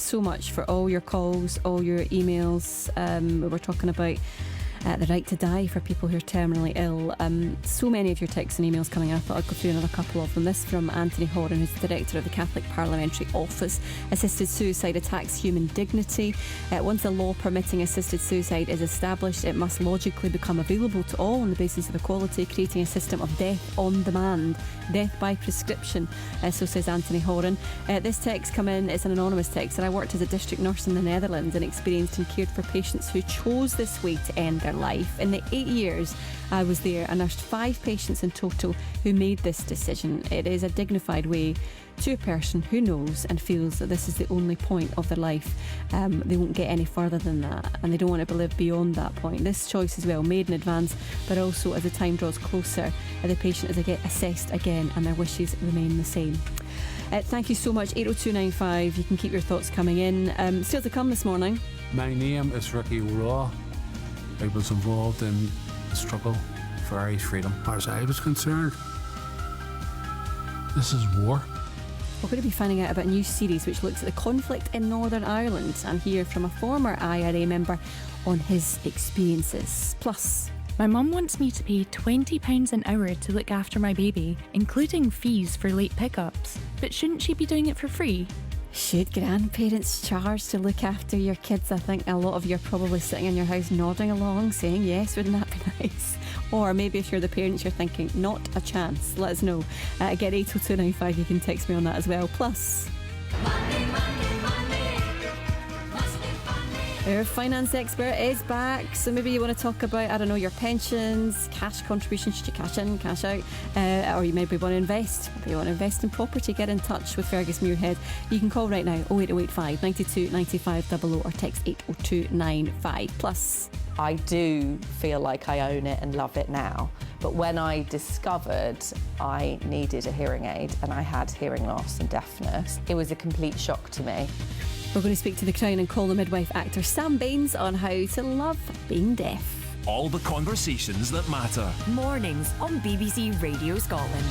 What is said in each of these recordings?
so much for all your calls, all your emails. We were talking about the right to die for people who are terminally ill. So many of your texts and emails coming in. I thought I'd go through another couple of them. This from Anthony Horan, who's the director of the Catholic Parliamentary Office. Assisted suicide attacks human dignity. Once a law permitting assisted suicide is established, it must logically become available to all on the basis of equality, creating a system of death on demand, death by prescription, so says Anthony Horan. This text come in, it's an anonymous text, and I worked as a district nurse in the Netherlands and experienced and cared for patients who chose this way to end their life. In the 8 years I was there, I nursed 5 patients in total who made this decision. It is a dignified way to a person who knows and feels that this is the only point of their life. They won't get any further than that, and they don't want to live beyond that point. This choice is well made in advance, but also as the time draws closer, the patient is assessed again and their wishes remain the same. Thank you so much. 80295, you can keep your thoughts coming in. Still to come this morning. My name is Ricky Raw. I was involved in the struggle for Irish freedom. As far as I was concerned, this is war. We're going to be finding out about a new series which looks at the conflict in Northern Ireland and hear from a former IRA member on his experiences. Plus, my mum wants me to pay £20 an hour to look after my baby, including fees for late pickups. But shouldn't she be doing it for free? Should grandparents charge to look after your kids? I think a lot of you are probably sitting in your house nodding along saying yes, wouldn't that be nice? Or maybe if you're the parents, you're thinking not a chance. Let us know. Again, 80295, you can text me on that as well. Plus, our finance expert is back, so maybe you want to talk about, I don't know, your pensions, cash contributions, should you cash in, cash out, or you maybe want to invest. Maybe you want to invest in property. Get in touch with Fergus Muirhead. You can call right now, 08085 92 95 00, or text 80295. Plus, I do feel like I own it and love it now, but when I discovered I needed a hearing aid and I had hearing loss and deafness, it was a complete shock to me. We're going to speak to the Crown and Call the Midwife actor Sam Baines on how to love being deaf. All the conversations that matter. Mornings on BBC Radio Scotland.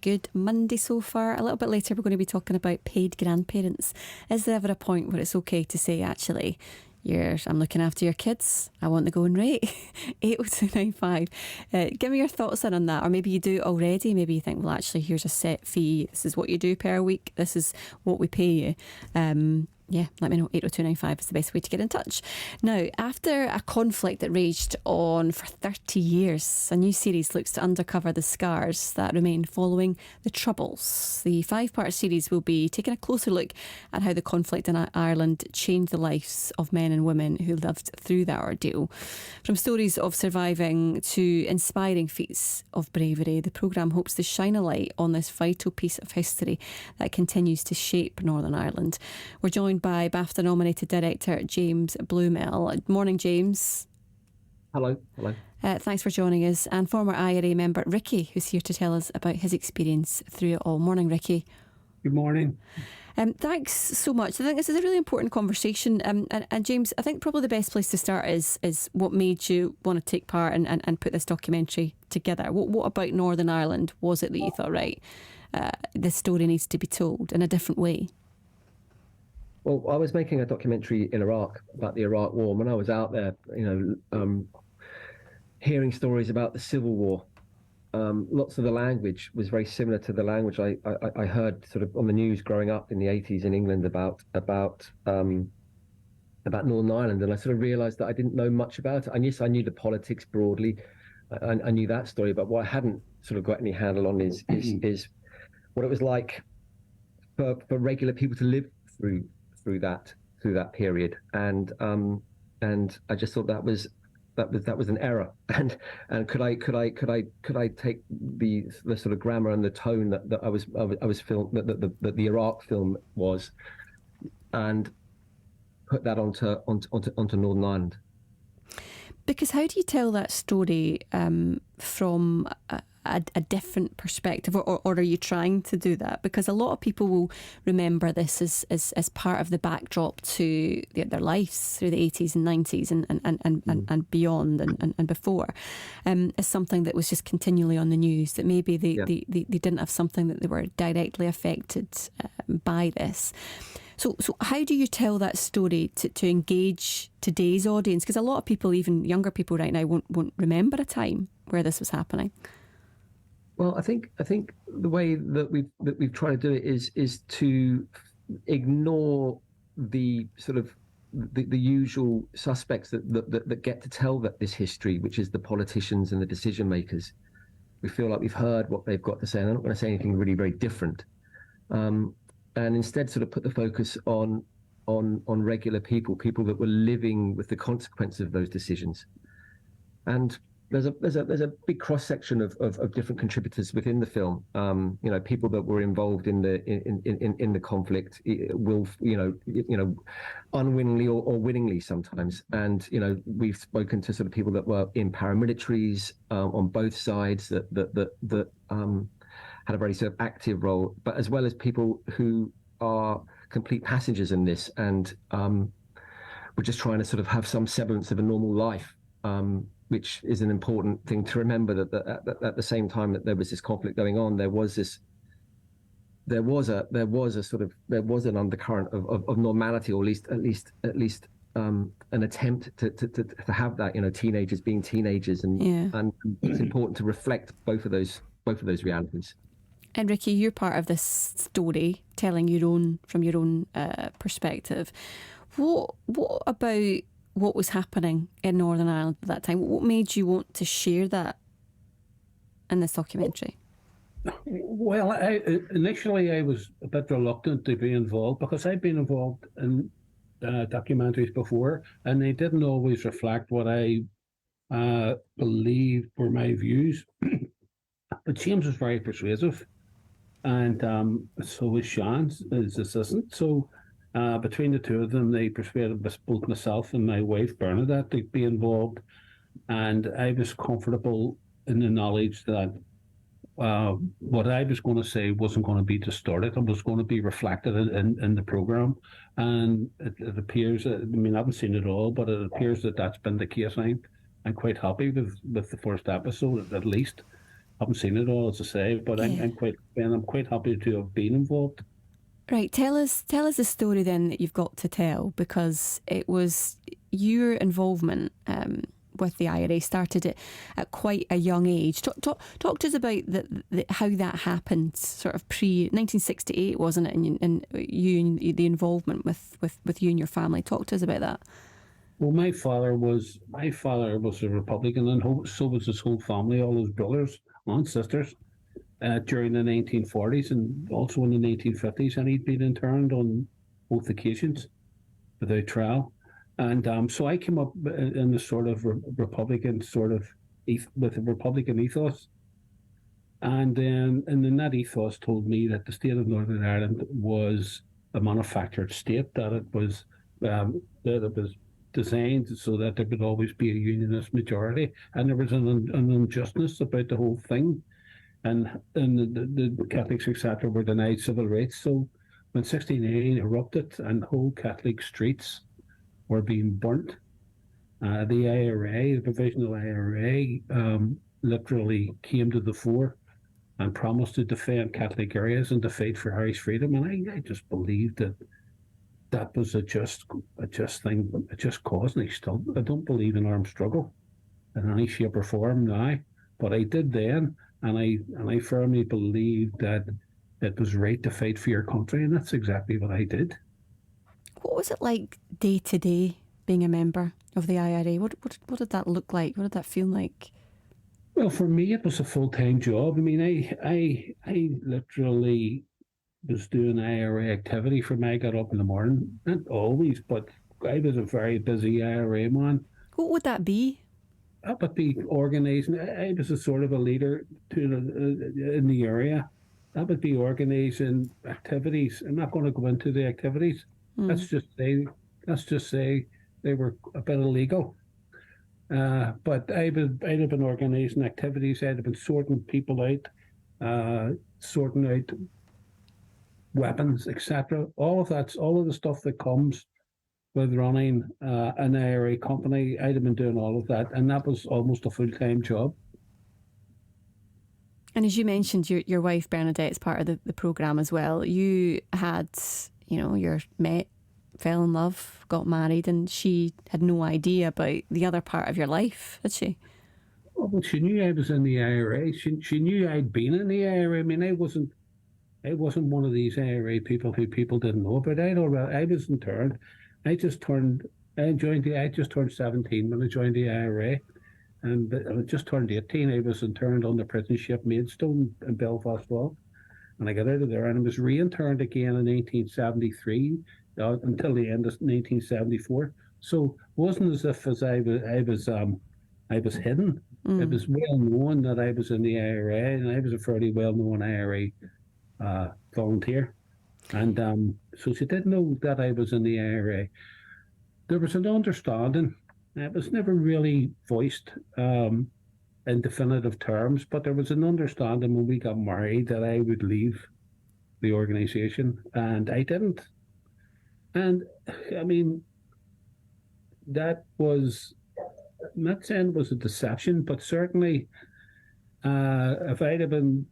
good Monday so far. A little bit later, we're going to be talking about paid grandparents. Is there ever a point where it's okay to say, actually, I'm looking after your kids, I want the going rate? 80295. Give me your thoughts on that. Or maybe you do it already. Maybe you think, well, actually, here's a set fee. This is what you do per week. This is what we pay you. Yeah, let me know. 80295 is the best way to get in touch. Now, after a conflict that raged on for 30 years, a new series looks to uncover the scars that remain following the Troubles. The 5-part series will be taking a closer look at how the conflict in Ireland changed the lives of men and women who lived through that ordeal. From stories of surviving to inspiring feats of bravery, the programme hopes to shine a light on this vital piece of history that continues to shape Northern Ireland. We're joined by BAFTA-nominated director James Blumell. Morning, James. Hello. Thanks for joining us. And former IRA member Ricky, who's here to tell us about his experience through it all. Morning, Ricky. Good morning. Thanks so much. I think this is a really important conversation. And James, I think probably the best place to start is what made you want to take part and put this documentary together. What about Northern Ireland was it that you thought, right, this story needs to be told in a different way? Well, I was making a documentary in Iraq about the Iraq War. When I was out there, hearing stories about the Civil War, lots of the language was very similar to the language I heard sort of on the news growing up in the 80s in England about Northern Ireland, and I sort of realised that I didn't know much about it. And yes, I knew the politics broadly, I knew that story, but what I hadn't sort of got any handle on is what it was like for regular people to live through that period, and I just thought that was an error, and could I take the sort of grammar and the tone that I was filmed that the Iraq film was, and put that onto Northern Ireland. Because how do you tell that story from a different perspective, or are you trying to do that? Because a lot of people will remember this as part of the backdrop to their lives through the 80s and 90s and beyond and before, as something that was just continually on the news, that maybe they didn't have something that they were directly affected by this. So how do you tell that story to engage today's audience? Because a lot of people, even younger people right now, won't remember a time where this was happening. Well, I think the way that we've tried to do it is to ignore the sort of the usual suspects that get to tell this history, which is the politicians and the decision makers. We feel like we've heard what they've got to say, and they're not going to say anything really very different. And instead sort of put the focus on regular people that were living with the consequences of those decisions. And there's a big cross section of different contributors within the film. People that were involved in the conflict, unwittingly or wittingly sometimes. And we've spoken to sort of people that were in paramilitaries on both sides that had a very sort of active role, but as well as people who are complete passengers in this, and we're just trying to sort of have some semblance of a normal life, which is an important thing to remember, that at the same time that there was this conflict going on, there was an undercurrent of normality, or at least an attempt to have that, teenagers being teenagers, and it's important to reflect both of those realities. And Ricky, you're part of this story, telling from your own perspective. What about what was happening in Northern Ireland at that time? What made you want to share that in this documentary? Well, initially I was a bit reluctant to be involved, because I've been involved in documentaries before, and they didn't always reflect what I believed were my views. But James was very persuasive, and so was Sean, his assistant. So between the two of them, they persuaded both myself and my wife Bernadette to be involved, and I was comfortable in the knowledge that what I was going to say wasn't going to be distorted and was going to be reflected in the programme. And it appears, I haven't seen it all, but it appears that that's been the case. I'm quite happy with the first episode, at least. haven't seen it all, as I say, but Yeah. I'm quite happy to have been involved. Right, tell us the story then that you've got to tell, because it was your involvement with the IRA started at quite a young age. Talk to us about how that happened, sort of pre 1968, wasn't it? And the involvement with you and your family. Talk to us about that. Well, my father was a Republican, and so was his whole family, all his brothers and sisters, during the 1940s and also in the 1950s, and he'd been interned on both occasions without trial. And so I came up in the sort of Republican with a Republican ethos, and then that ethos told me that the state of Northern Ireland was a manufactured state, that it was designed so that there would always be a unionist majority, and there was an unjustness about the whole thing, and the Catholics, etc., were denied civil rights. So when 1680 erupted and whole Catholic streets were being burnt, the IRA, the Provisional IRA, literally came to the fore and promised to defend Catholic areas and to fight for Irish freedom. And I just believed that was a just thing, a just cause. And I don't believe in armed struggle in any shape or form now, but I did then, and I firmly believed that it was right to fight for your country, and that's exactly what I did. What was it like day to day being a member of the IRA? What did that look like? What did that feel like? Well, for me, it was a full-time job. I mean, I literally was doing IRA activity from I got up in the morning, not always, but I was a very busy IRA man. What would that be? That would be organising. I was a sort of a leader in the area. That would be organising activities. I'm not going to go into the activities. Let's just say they were a bit illegal. But I'd have been organising activities. I'd have been sorting people out, sorting out weapons, etc. All of the stuff that comes with running an IRA company. I'd have been doing all of that, and that was almost a full-time job. And as you mentioned, your wife Bernadette's part of the programme as well. You had, you fell in love, got married, and she had no idea about the other part of your life, had she? Oh, well, she knew I was in the IRA. She knew I'd been in the IRA. I mean, I wasn't one of these IRA people who people didn't know about. I was interned. I just turned 17 when I joined the IRA, and I just turned 18. I was interned on the prison ship Maidstone in Belfast Vault, and I got out of there, and I was re-interned again in 1973 until the end of 1974. So it wasn't as if I was hidden. It was well known that I was in the IRA, and I was a fairly well known IRA volunteer. And so she did know that I was in the IRA. There was an understanding. It was never really voiced in definitive terms, but there was an understanding when we got married that I would leave the organisation, and I didn't. And I mean, that was, I'm not saying it was a deception, but certainly if I'd have been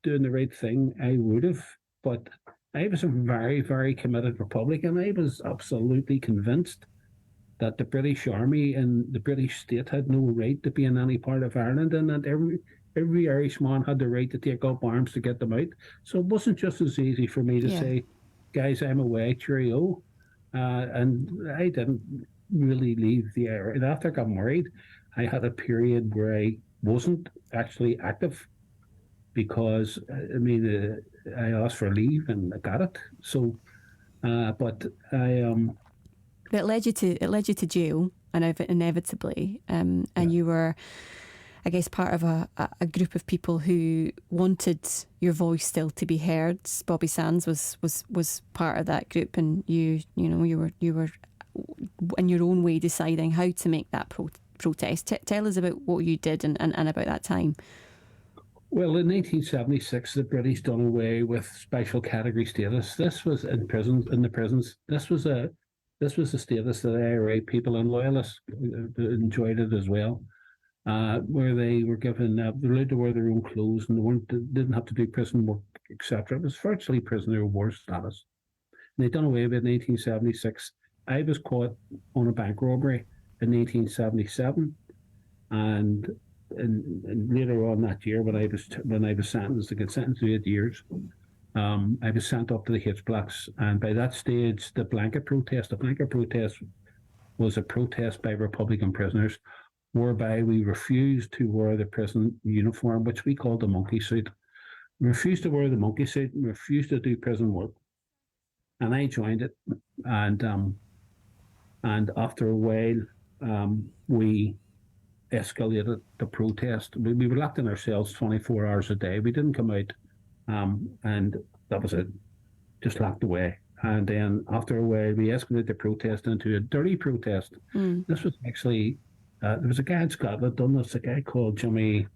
doing the right thing, I would have. But I was a very, very committed Republican. I was absolutely convinced that the British Army and the British state had no right to be in any part of Ireland, and that every Irishman had the right to take up arms to get them out. So it wasn't just as easy for me to say, guys, I'm away, cheerio. And I didn't really leave the area. And after I got married, I had a period where I wasn't actually active because, I asked for leave and I got it. So, but I... But it led you to jail, and inevitably, and you were, I guess, part of a group of people who wanted your voice still to be heard. Bobby Sands was part of that group, and you were in your own way deciding how to make that protest. Tell us about what you did and about that time. Well, in 1976, the British done away with special category status. This was in the prisons. This was a status that IRA people and loyalists enjoyed it as well. where they were given, they're allowed to wear their own clothes and didn't have to do prison work, etc. It was virtually prisoner of war status. And they done away with it in 1876. I was caught on a bank robbery in 1877, and later on that year, when I was sentenced to get sentenced to 8 years, I was sent up to the H blocks, and by that stage, the blanket protest was a protest by Republican prisoners, whereby we refused to wear the prison uniform, which we called the monkey suit. We refused to wear the monkey suit and refused to do prison work. And I joined it, and after a while, we escalated the protest. We were locked in our cells 24 hours a day. We didn't come out, and that was it, just locked away. And then after a while, we escalated the protest into a dirty protest. This was actually, there was a guy in Scotland done this, a guy called Jimmy,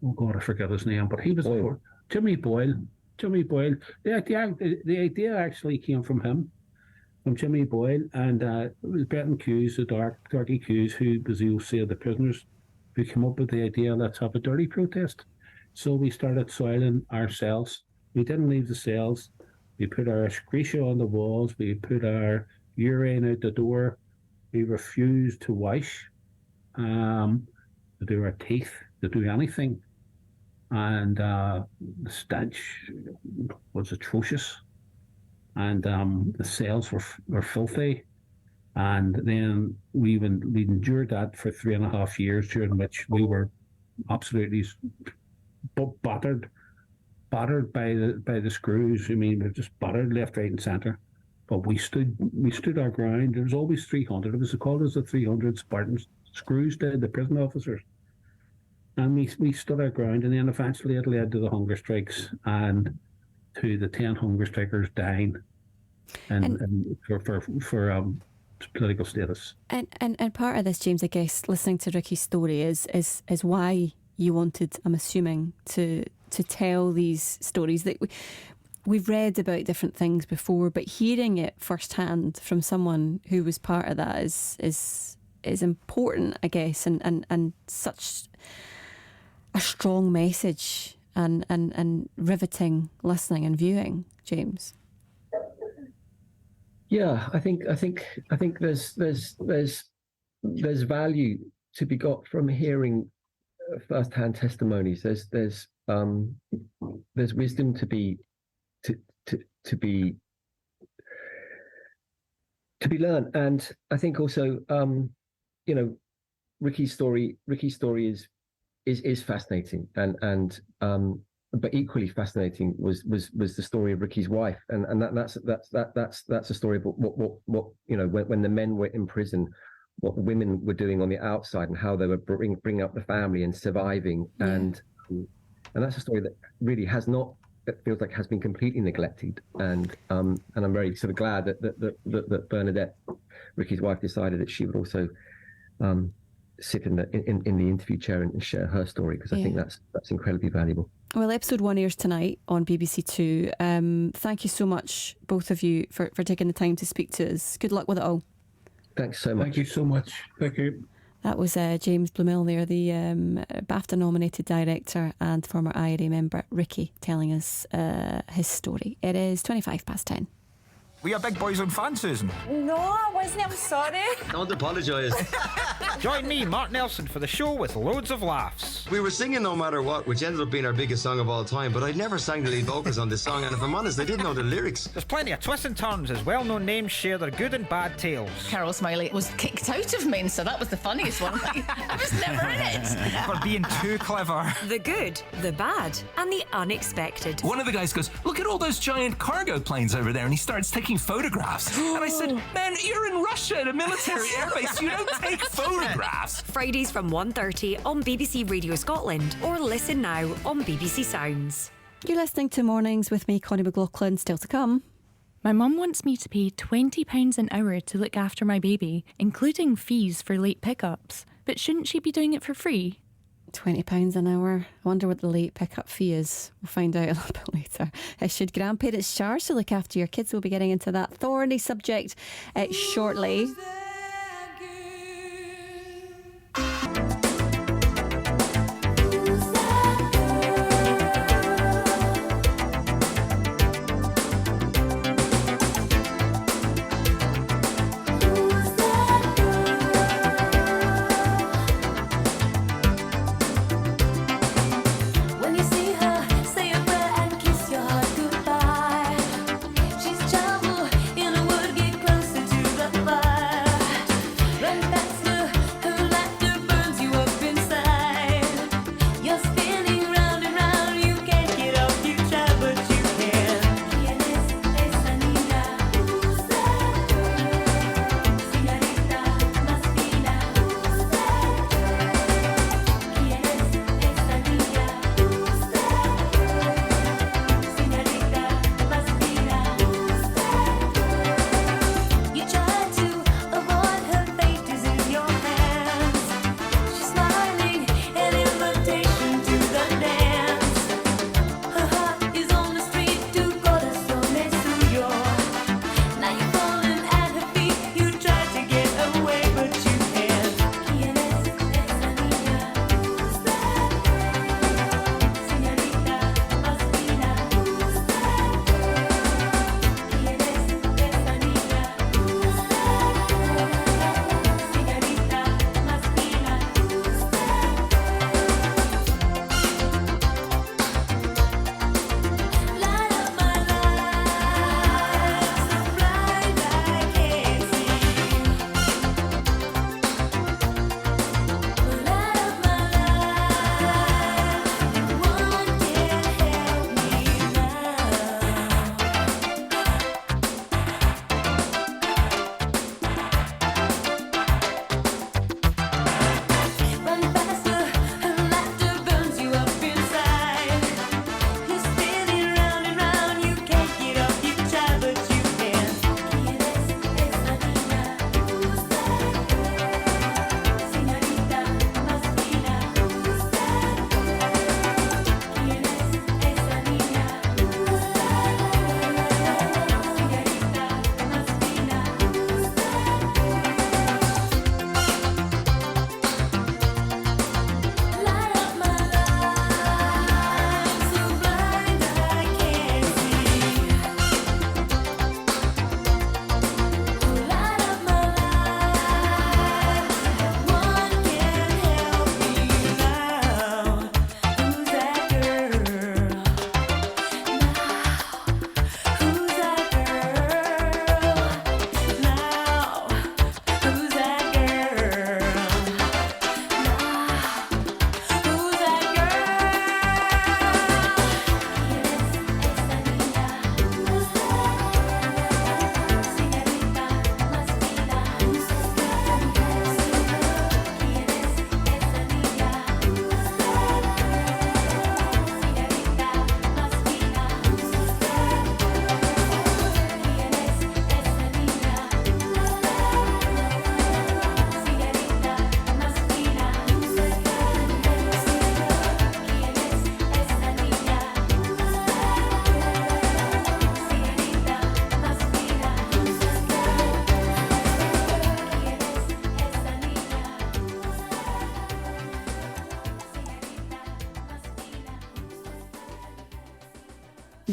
oh God, I forget his name, but he was Jimmy Boyle. Jimmy Boyle. The idea actually came from him, from Jimmy Boyle, and it was Bretton Hughes, the Darky Hughes, who was the OC of the prisoners, who came up with the idea, let's have a dirty protest. So we started soiling our cells. We didn't leave the cells. We put our excreta on the walls. We put our urine out the door. We refused to wash, to do our teeth, to do anything. And the stench was atrocious. And the cells were filthy. And then we endured that for 3.5 years, during which we were absolutely battered by the screws. I mean, we were just battered left, right, and centre. But we stood our ground. There was always 300. It was called as the 300 Spartans. Screws did, the prison officers. And we stood our ground, and then eventually it led to the hunger strikes and to the 10 hunger strikers dying, and for political status. And part of this, James, I guess, listening to Ricky's story is why you wanted, I'm assuming, to tell these stories that we've read about different things before, but hearing it firsthand from someone who was part of that is important, I guess, and such a strong message and riveting listening and viewing, James. Yeah, I think there's value to be got from hearing first-hand testimonies. There's wisdom to be learned, and I think also Ricky's story is fascinating, and but equally fascinating was the story of Ricky's wife, and that's a story of what when the men were in prison, what the women were doing on the outside, and how they were bringing up the family and surviving, and that's a story that really it feels like has been completely neglected, and I'm very sort of glad that Bernadette, Ricky's wife, decided that she would also sit in the interview chair and share her story, because I think that's incredibly valuable. Well, episode 1 airs tonight on BBC Two. Thank you so much, both of you, for taking the time to speak to us. Good luck with it all. Thanks so much. Thank you so much. Thank you. That was James Blumell there, the BAFTA-nominated director and former IRA member, Ricky, telling us his story. It is 10:25. We are big boys on fan, Susan. No, I wasn't. I'm sorry. Don't apologise. Join me, Mark Nelson, for the show with loads of laughs. We were singing No Matter What, which ended up being our biggest song of all time, but I'd never sang the lead vocals on this song, and if I'm honest, I didn't know the lyrics. There's plenty of twists and turns as well-known names share their good and bad tales. Carol Smiley was kicked out of Mainster. That was the funniest one. I was never in it. For being too clever. The good, the bad, and the unexpected. One of the guys goes, look at all those giant cargo planes over there, and he starts taking photographs. And I said, man, you're in Russia at a military airbase. You don't take photographs. Fridays from 1:30 on BBC Radio Scotland, or listen now on BBC Sounds. You're listening to Mornings with me, Connie McLaughlin. Still to come. My mum wants me to pay £20 an hour to look after my baby, including fees for late pickups. But shouldn't she be doing it for free? £20 an hour. I wonder what the late pickup fee is. We'll find out a little bit later. Should grandparents charge to look after your kids? We'll be getting into that thorny subject shortly.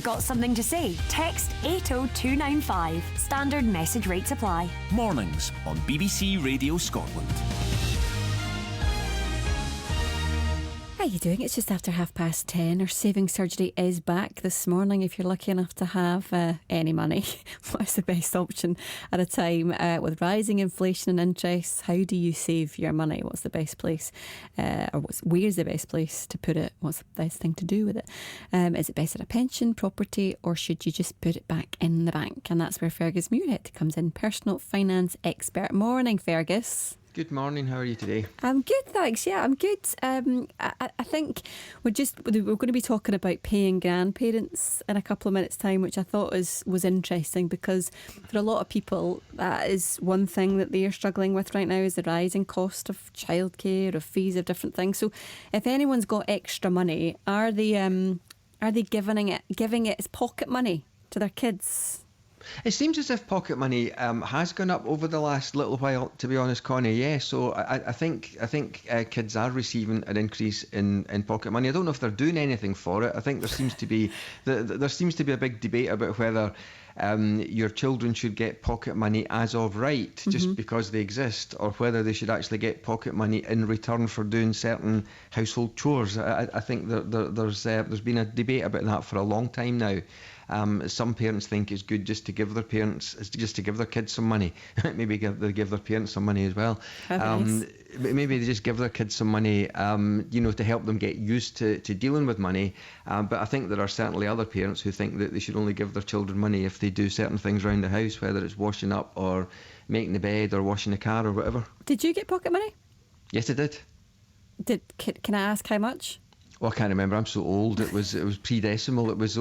Got something to say? Text 80295. Standard message rates apply. Mornings on BBC Radio Scotland. How are you doing? It's just after 10:30. Our saving surgery is back this morning. If you're lucky enough to have any money, what is the best option at a time with rising inflation and interest? How do you save your money? What's the best place, where's the best place to put it? What's the best thing to do with it? Is it best at a pension, property, or should you just put it back in the bank? And that's where Fergus Muirhead comes in, personal finance expert. Morning, Fergus. Good morning. How are you today? I'm good, thanks. Yeah, I'm good. I think we're going to be talking about paying grandparents in a couple of minutes' time, which I thought was interesting because for a lot of people that is one thing that they are struggling with right now is the rising cost of childcare, of fees, of different things. So, if anyone's got extra money, are they giving it as pocket money to their kids? It seems as if pocket money has gone up over the last little while, to be honest, Connie. Yeah, so I think kids are receiving an increase in pocket money. I don't know if they're doing anything for it. I think there seems to be a big debate about whether your children should get pocket money as of right, just because they exist, or whether they should actually get pocket money in return for doing certain household chores. I think there's been a debate about that for a long time now. Some parents think it's good just to give their kids some money. Maybe they give their parents some money as well. Nice. Maybe they just give their kids some money, to help them get used to dealing with money. But I think there are certainly other parents who think that they should only give their children money if they do certain things around the house, whether it's washing up or making the bed or washing the car or whatever. Did you get pocket money? Yes, I did. Can I ask how much? Well, I can't remember. I'm so old. It was pre-decimal. It was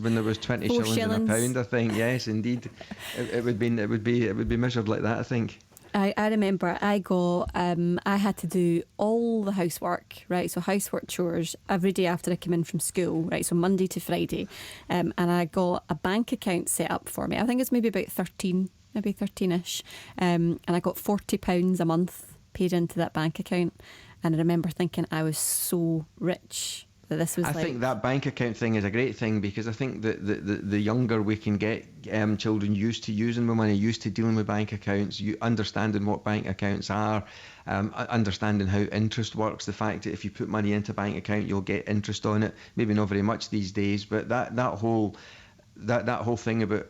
when there was 20 shillings in a pound, I think. Yes, indeed. It would be measured like that, I think. I remember I had to do all the housework, right? So housework chores every day after I came in from school, right? So Monday to Friday. And I got a bank account set up for me. I think it's maybe about 13-ish. And I got £40 a month paid into that bank account. And I remember thinking I was so rich that this was I think that bank account thing is a great thing because I think that the younger we can get children used to using the money, used to dealing with bank accounts, understanding what bank accounts are, understanding how interest works, the fact that if you put money into a bank account you'll get interest on it, maybe not very much these days, but that whole thing about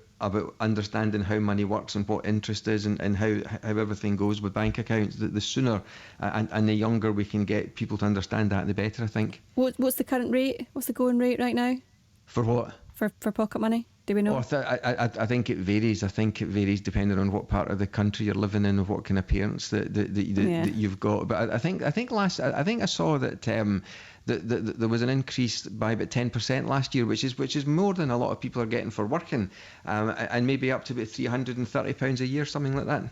understanding how money works and what interest is and how everything goes with bank accounts, the sooner and the younger we can get people to understand that, the better, I think. What's the current rate? What's the going rate right now? For what? For pocket money? Do we know? I think it varies. I think it varies depending on what part of the country you're living in and what kind of parents that you've got. But I think I saw that there was an increase by about 10% last year, which is more than a lot of people are getting for working, and maybe up to about £330 a year, something like that.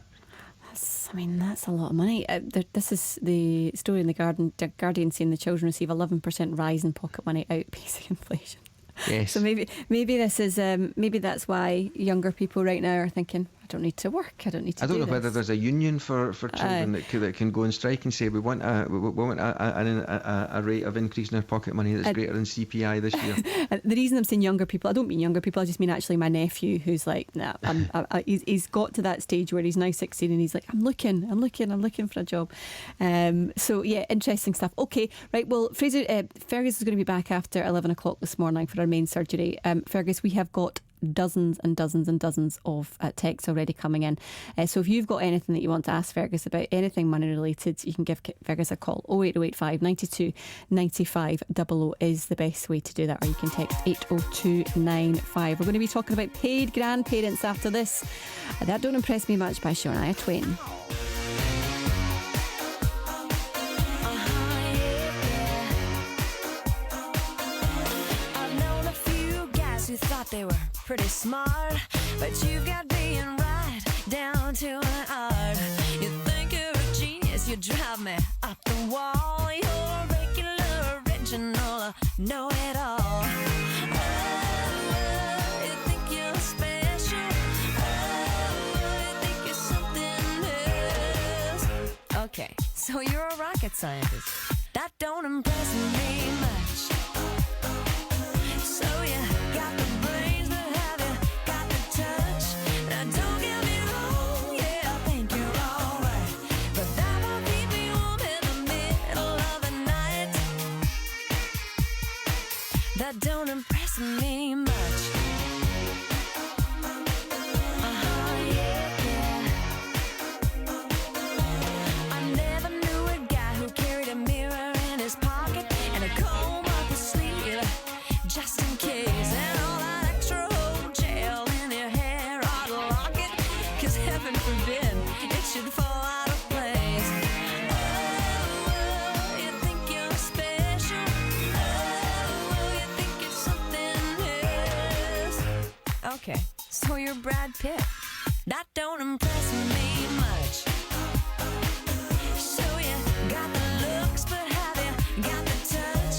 That's a lot of money. This is the story in the Guardian saying the children receive 11% rise in pocket money outpacing inflation. Yes. So maybe this is maybe that's why younger people right now are thinking, I don't need to work. I don't need to. I don't know this. whether there's a union for children that can go and strike and say we want a rate of increase in our pocket money that's greater than CPI this year. The reason I'm saying younger people, I don't mean younger people. I just mean actually my nephew, who's like, nah, he's got to that stage where he's now 16 and he's like, I'm looking for a job. So yeah, interesting stuff. Okay, right. Well, Fergus is going to be back after 11 o'clock this morning for our main surgery. Fergus, we have got dozens and dozens and dozens of texts already coming in. So if you've got anything that you want to ask Fergus about, anything money related, you can give Fergus a call. 08085 92 95 00 is the best way to do that, or you can text 80295. We're going to be talking about paid grandparents after this. That Don't Impress Me Much by Shania Twain. Who thought they were pretty smart, but you've got being right down to an art. You think you're a genius, you drive me up the wall. You're regular, original, know it all. Oh, you think you're special. Oh, you think you're something else. Okay, so you're a rocket scientist. That don't impress me much. So you got the that don't impress me much. I never knew a guy who carried a mirror in his pocket and a comb up his sleeve, just in case. And all that extra old gel in your hair ought to lock it, 'cause heaven forbid it should fall out of place. Oh, you think you're special. Oh, you think you're something else. Okay, so you're Brad Pitt. That don't impress me much. So you got the looks, but have you got the touch?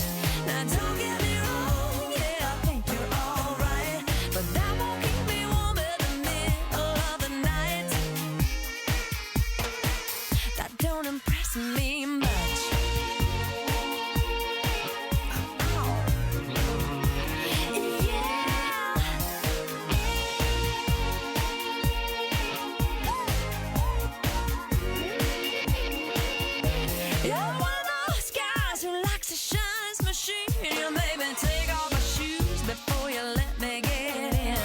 Now don't get me wrong, yeah, I think you're alright, but that won't keep me warm in the middle of the night. That don't impress me much. You're one of those guys who likes to shine his machine. You made me take off my shoes before you let me get in.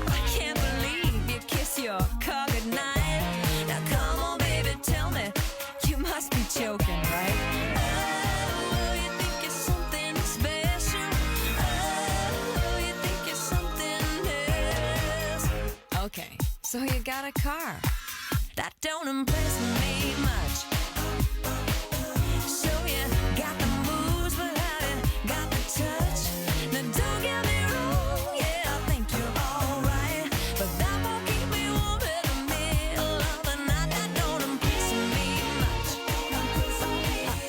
I can't believe you kiss your car goodnight. Now come on, baby, tell me, you must be joking, right? Oh, you think you're something special. Oh, you think you're something else. Okay, so you got a car. That don't impress me much. So you got the moves, but have you got the touch? Now don't get me wrong, yeah, I think you're alright, but that won't keep me warm in the middle of the night. That don't impress me much.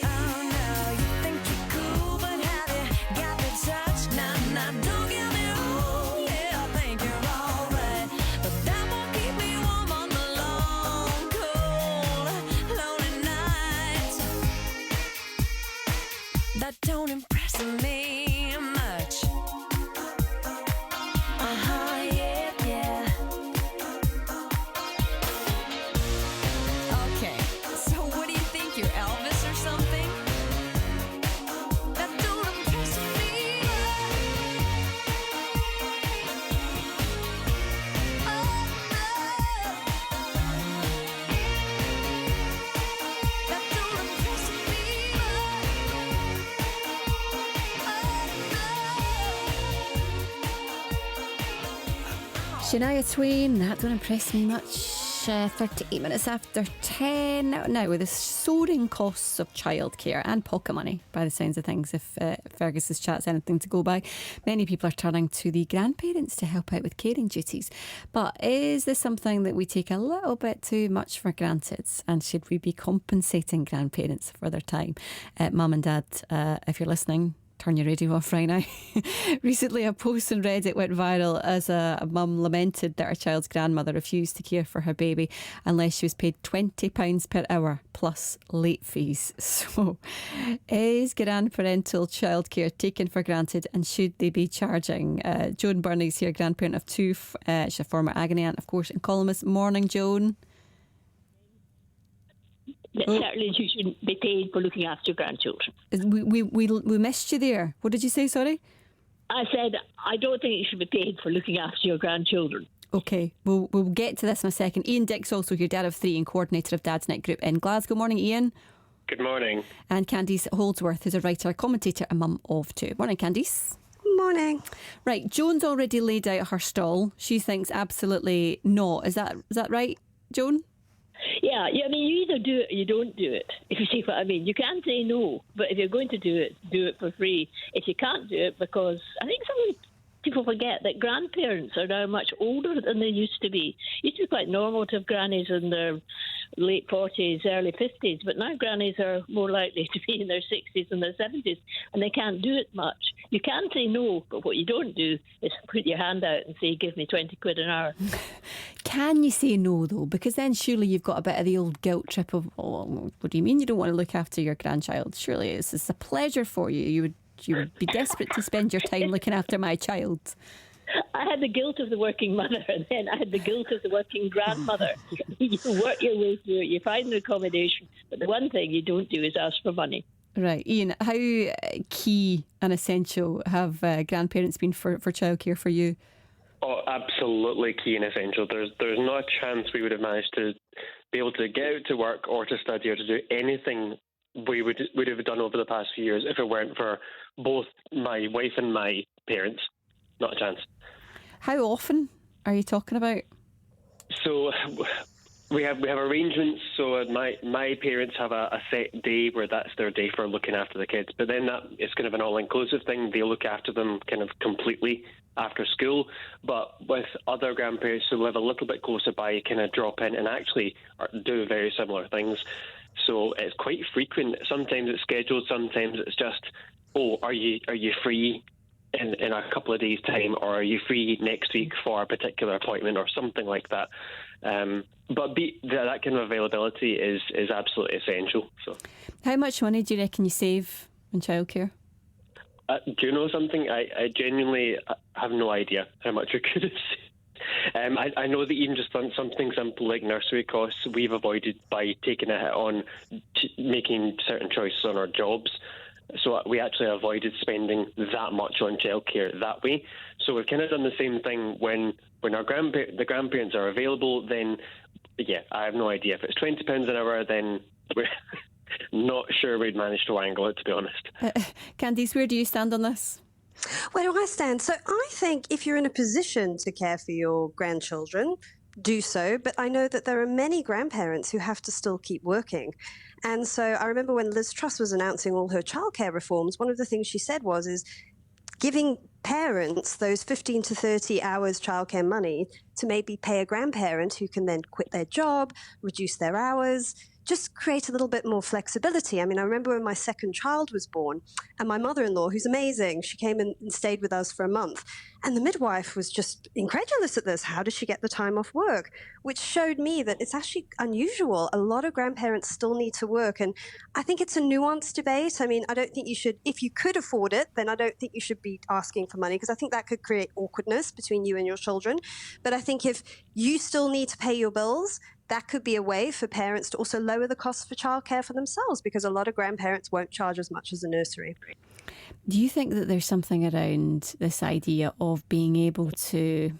Oh no, you think you're cool, but have you got the touch? Now don't get me wrong, yeah, I think you're alright, but that won't keep me warm on the long, cold, lonely nights. That don't impress me much. Yeah, yeah. Okay, so what do you think? You're Elvis or something? That don't impress me. That don't impress me. Shania Twain, that don't impress me much. 38 minutes after 10. Now, with the soaring costs of childcare and pocket money, by the sounds of things, if Fergus's chat's anything to go by, many people are turning to the grandparents to help out with caring duties. But is this something that we take a little bit too much for granted? And should we be compensating grandparents for their time? Mum and Dad, if you're listening, turn your radio off right now. Recently, a post on Reddit went viral as a mum lamented that her child's grandmother refused to care for her baby unless she was paid £20 per hour plus late fees. So, is grandparental childcare taken for granted, and should they be charging? Joan Burney's here, grandparent of two. She's a former agony aunt, of course, and columnist. Morning, Joan. Certainly you shouldn't be paid for looking after your grandchildren. We missed you there. What did you say, sorry? I said, I don't think you should be paid for looking after your grandchildren. Okay, we'll get to this in a second. Ian Dick's also here, dad of three and coordinator of Dad's Night Group in Glasgow. Morning, Ian. Good morning. And Candice Holdsworth, who's a writer, commentator and mum of two. Morning, Candice. Morning. Right, Joan's already laid out her stall. She thinks absolutely not. Is that right, Joan? Yeah, I mean, you either do it or you don't do it, if you see what I mean. You can say no, but if you're going to do it for free. If you can't do it, because I think some people forget that grandparents are now much older than they used to be. It used to be quite normal to have grannies in their late 40s, early 50s, but now grannies are more likely to be in their 60s and their 70s, and they can't do it much. You can say no, but what you don't do is put your hand out and say, give me 20 quid an hour. Can you say no, though? Because then surely you've got a bit of the old guilt trip of, oh, what do you mean you don't want to look after your grandchild? Surely it's a pleasure for you. You would be desperate to spend your time looking after my child. I had the guilt of the working mother, and then I had the guilt of the working grandmother. You work your way through it, you find an accommodation, but the one thing you don't do is ask for money. Right. Ian, how key and essential have grandparents been for childcare for you? Oh, absolutely key and essential. There's not a chance we would have managed to be able to get out to work or to study or to do anything we would have done over the past few years if it weren't for both my wife and my parents. Not a chance. How often are you talking about? So we have arrangements. So my parents have a set day where that's their day for looking after the kids. But then that it's kind of an all-inclusive thing. They look after them kind of completely after school. But with other grandparents who live a little bit closer by, kind of drop in and actually do very similar things. So it's quite frequent. Sometimes it's scheduled. Sometimes it's just, oh, are you free in a couple of days' time, or are you free next week for a particular appointment or something like that? But that kind of availability is absolutely essential. So, how much money do you reckon you save in childcare? Do you know something? I genuinely have no idea how much I could have saved. I know that even just on something simple like nursery costs, we've avoided by taking a hit on making certain choices on our jobs. So we actually avoided spending that much on childcare that way. So we've kind of done the same thing when our the grandparents are available. Then, yeah, I have no idea. If it's £20 an hour, then we're not sure we'd manage to wangle it, to be honest. Candice, where do you stand on this? Where do I stand? So I think if you're in a position to care for your grandchildren, do so. But I know that there are many grandparents who have to still keep working. And so I remember when Liz Truss was announcing all her childcare reforms, one of the things she said is giving parents those 15 to 30 hours childcare money to maybe pay a grandparent who can then quit their job, reduce their hours, just create a little bit more flexibility. I mean, I remember when my second child was born, and my mother-in-law, who's amazing, she came and stayed with us for a month. And the midwife was just incredulous at this. How does she get the time off work? Which showed me that it's actually unusual. A lot of grandparents still need to work. And I think it's a nuanced debate. I mean, I don't think you should, if you could afford it, then I don't think you should be asking for money, because I think that could create awkwardness between you and your children. But I think if you still need to pay your bills, that could be a way for parents to also lower the costs for childcare for themselves, because a lot of grandparents won't charge as much as a nursery. Do you think that there's something around this idea of being able to,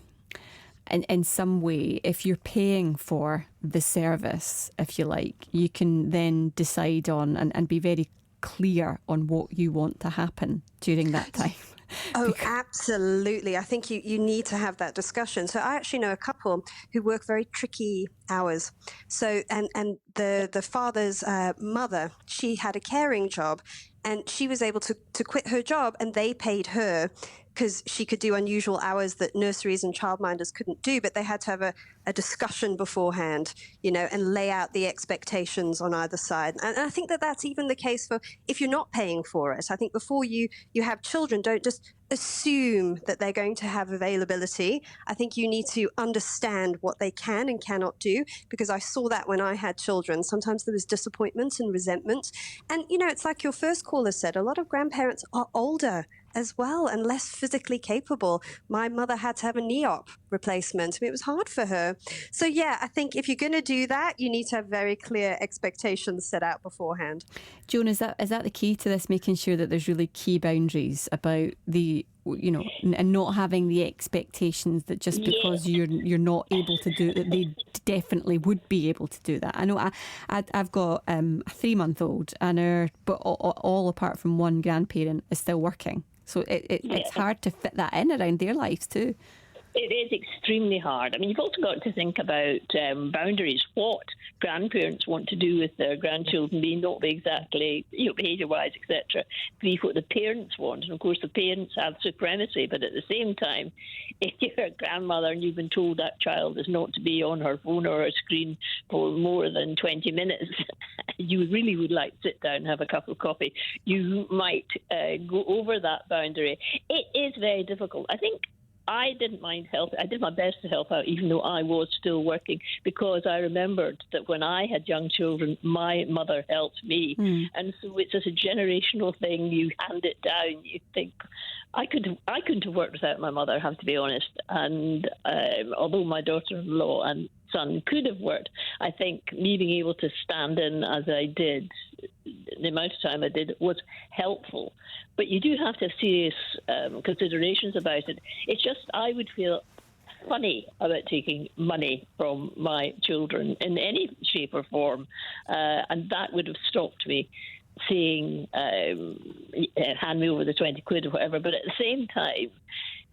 in some way, if you're paying for the service, if you like, you can then decide on and be very clear on what you want to happen during that time? Oh, absolutely. I think you need to have that discussion. So I actually know a couple who work very tricky hours. So and the father's mother, she had a caring job, and she was able to quit her job, and they paid her because she could do unusual hours that nurseries and childminders couldn't do, but they had to have a discussion beforehand, and lay out the expectations on either side. And I think that that's even the case for if you're not paying for it. I think before you have children, don't just assume that they're going to have availability. I think you need to understand what they can and cannot do, because I saw that when I had children. Sometimes there was disappointment and resentment. And, it's like your first caller said, a lot of grandparents are older as well and less physically capable. My mother had to have a knee op replacement. I mean, it was hard for her. So, yeah, I think if you're going to do that, you need to have very clear expectations set out beforehand. Joan, is that the key to this, making sure that there's really key boundaries about and not having the expectations that just because you're not able to do it, that they definitely would be able to do that? I know I've got a 3-month-old, and but all apart from one grandparent is still working. So it's hard to fit that in around their lives too. It is extremely hard. I mean, you've also got to think about boundaries. What grandparents want to do with their grandchildren may not be exactly, behaviour-wise, etc., be what the parents want. And, of course, the parents have supremacy. But at the same time, if you're a grandmother and you've been told that child is not to be on her phone or her screen for more than 20 minutes, you really would like to sit down and have a cup of coffee, you might go over that boundary. It is very difficult. I think I didn't mind helping. I did my best to help out, even though I was still working, because I remembered that when I had young children, my mother helped me. And so it's just a generational thing. You hand it down. You think, I couldn't have worked without my mother, I have to be honest. And although my daughter-in-law and son could have worked, I think me being able to stand in as I did the amount of time I did was helpful. But you do have to have serious considerations about it. It's just I would feel funny about taking money from my children in any shape or form, and that would have stopped me saying, hand me over the 20 quid or whatever. But at the same time,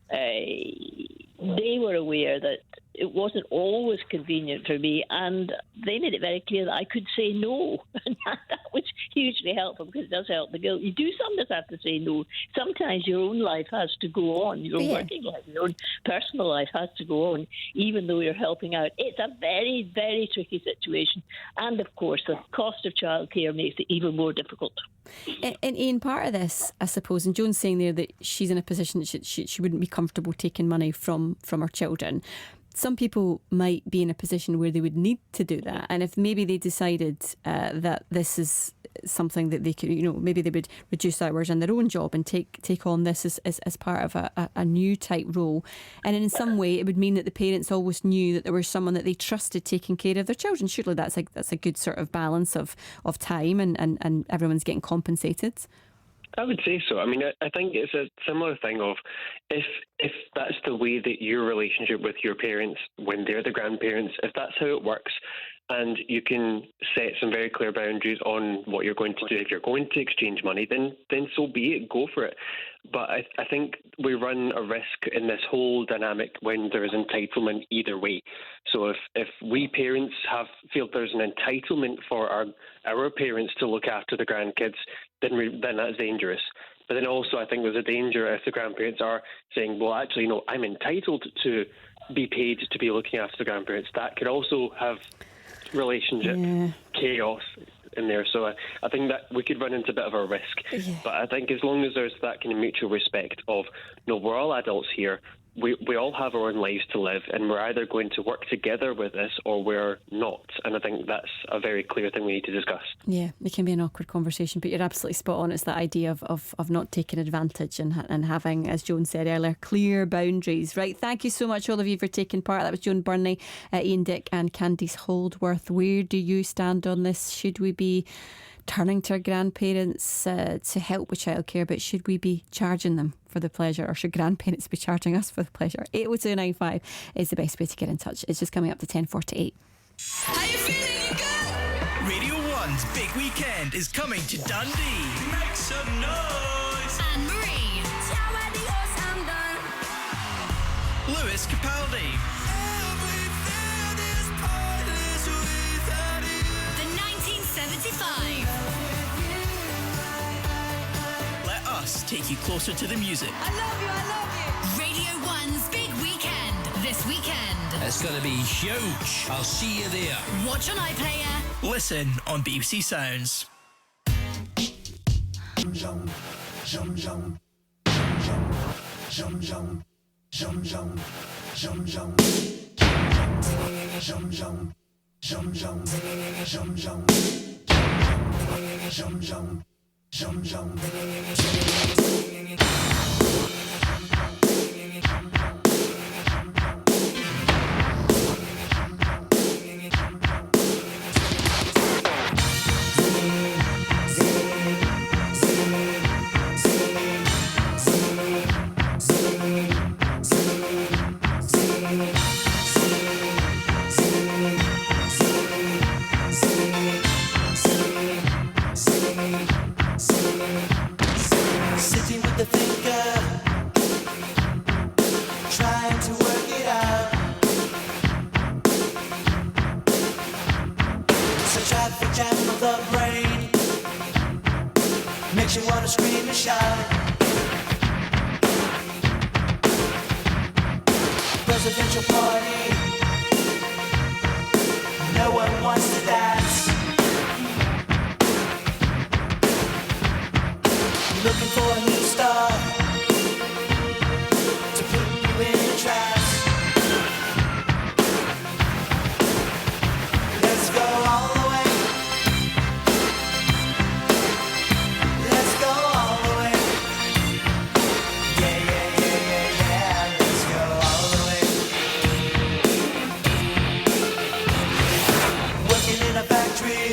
they were aware that it wasn't always convenient for me, and they made it very clear that I could say no. And that was hugely helpful, because it does help the guilt. You do sometimes have to say no. Sometimes your own life has to go on. Your own working life, your own personal life has to go on, even though you're helping out. It's a very, very tricky situation. And, of course, the cost of childcare makes it even more difficult. And Ian, part of this, I suppose, and Joan's saying there that she's in a position that she wouldn't be comfortable taking money from her children. Some people might be in a position where they would need to do that, and if maybe they decided that this is something that they could, maybe they would reduce hours in their own job and take on this as part of a new type role, and in some way it would mean that the parents always knew that there was someone that they trusted taking care of their children. Surely that's a good sort of balance of time and everyone's getting compensated. I would say so. I mean, I think it's a similar thing of if that's the way that your relationship with your parents, when they're the grandparents, if that's how it works, and you can set some very clear boundaries on what you're going to do. If you're going to exchange money, then so be it, go for it. But I think we run a risk in this whole dynamic when there is entitlement either way. So if we parents feel there's an entitlement for our parents to look after the grandkids, then that's dangerous. But then also I think there's a danger if the grandparents are saying, well, actually, no, I'm entitled to be paid to be looking after the grandparents. That could also have relationship chaos in there. So I think that we could run into a bit of a risk. Yeah. But I think as long as there's that kind of mutual respect of, no, we're all adults here. We all have our own lives to live, and we're either going to work together with this or we're not. And I think that's a very clear thing we need to discuss. Yeah, it can be an awkward conversation, but you're absolutely spot on. It's that idea of not taking advantage and having, as Joan said earlier, clear boundaries. Right, thank you so much, all of you, for taking part. That was Joan Burney, Ian Dick and Candice Holdworth. Where do you stand on this? Should we be turning to our grandparents to help with childcare, but should we be charging them for the pleasure, or should grandparents be charging us for the pleasure? 80295 is the best way to get in touch. It's just coming up to 10:48. Radio 1's big weekend is coming to Dundee. Make some noise. Anne-Marie. Lewis Capaldi. The 1975. Let us take you closer to the music. I love you. Radio 1's big weekend this weekend. It's going to be huge. I'll see you there. Watch on iPlayer. Listen on BBC Sounds. Sitting with the thinker, trying to work it out. It's a traffic jam of the brain, makes you want to scream and shout. Presidential party, no one wants to dance. Looking for a new star to put you in a trance. Let's go all the way. Let's go all the way. Yeah. Let's go all the way. Working in a factory,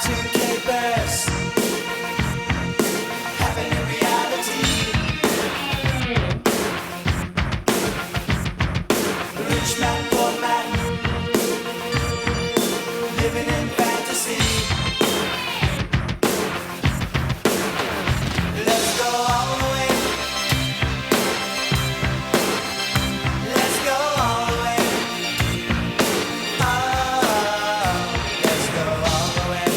Y2K burst, having a reality. Rich man, poor man, living in fantasy. Let's go all the way. Let's go all the way. Let's go all the way.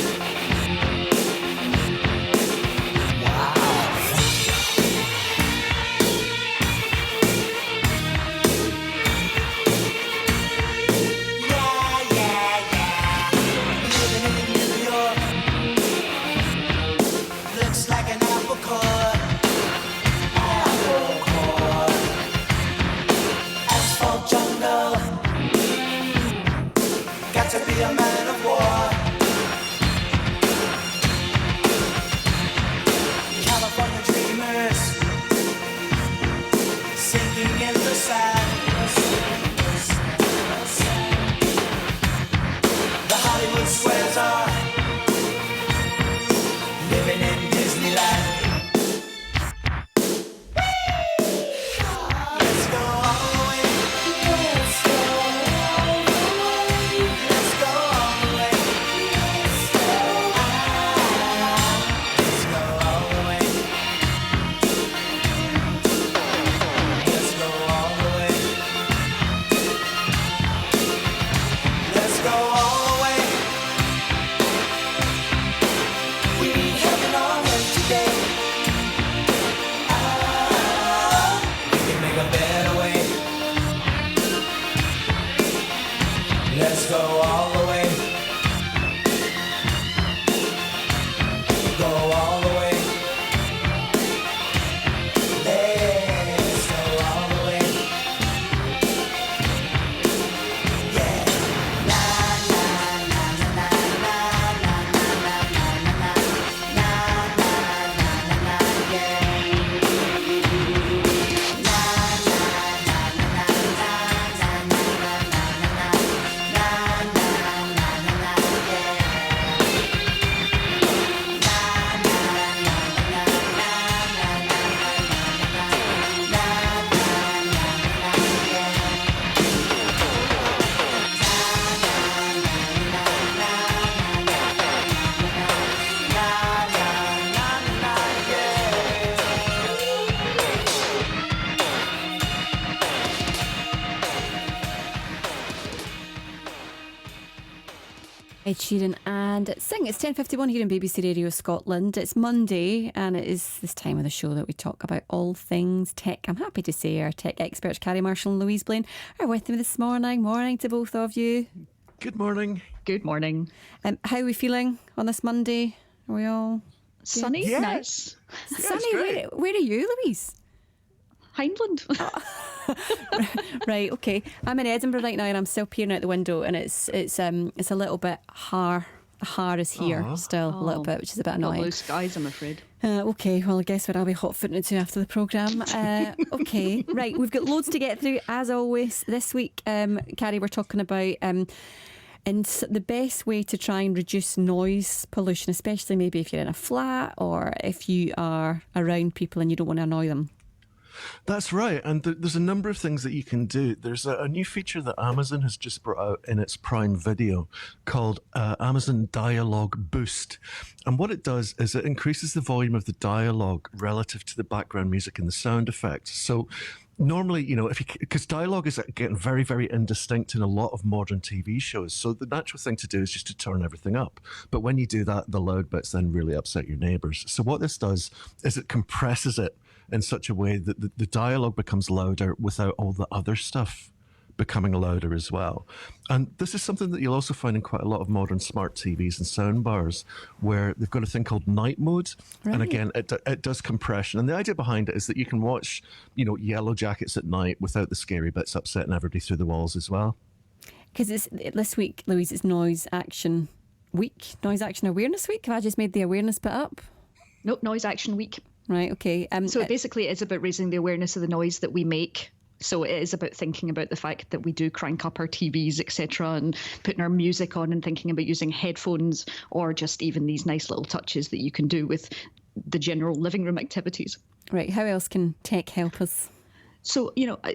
Yeah, yeah, yeah. Living in New York looks like an apple core. Apple core. Asphalt jungle. Got to be a man of war. California dreamers sinking in the sand. The Hollywood squares are living in Disneyland. Let's go all the way. Let's go all the way. Let's go all the way. Let's go all the way. Let's go all the way. Let's go all the way. We need heaven on earth today. We can make a better way. Let's go all the way. Go all the way. Let's go all the way. Yeah. La la la la la la la la la la la la la yeah. La la la la la la la la Ed Sheeran and Sing. It's 10:51 here in BBC Radio Scotland. It's Monday and it is this time of the show that we talk about all things tech. I'm happy to say our tech experts, Carrie Marshall and Louise Blaine, are with me this morning. Morning to both of you. Good morning. Good morning. How are we feeling on this Monday? Are we all good? Sunny, nice. Sunny, where are you, Louise? Hindland. Right, okay. I'm in Edinburgh right now and I'm still peering out the window and it's a little bit har is here still a little bit, which is a bit annoying. Blue skies, I'm afraid. Okay, well I guess what I'll be hot-footing to after the programme. Okay, right, we've got loads to get through as always this week. Carrie, we're talking about and the best way to try and reduce noise pollution, especially maybe if you're in a flat or if you are around people and you don't want to annoy them. That's right, and there's a number of things that you can do. There's a new feature that Amazon has just brought out in its Prime Video called Amazon Dialogue Boost. And what it does is it increases the volume of the dialogue relative to the background music and the sound effects. So normally, because dialogue is getting very, very indistinct in a lot of modern TV shows. So the natural thing to do is just to turn everything up. But when you do that, the loud bits then really upset your neighbours. So what this does is it compresses it in such a way that the dialogue becomes louder without all the other stuff becoming louder as well. And this is something that you'll also find in quite a lot of modern smart TVs and soundbars, where they've got a thing called night mode. Right. And again, it does compression. And the idea behind it is that you can watch, Yellow Jackets at night without the scary bits upsetting everybody through the walls as well. Because this week, Louise, it's Noise Action Week, Noise Action Awareness Week. Have I just made the awareness bit up? Nope, Noise Action Week. Right, okay. So basically it's about raising the awareness of the noise that we make So it is about thinking about the fact that we do crank up our TVs, etc., and putting our music on and thinking about using headphones or just even these nice little touches that you can do with the general living room activities. Right. How else can tech help us? So,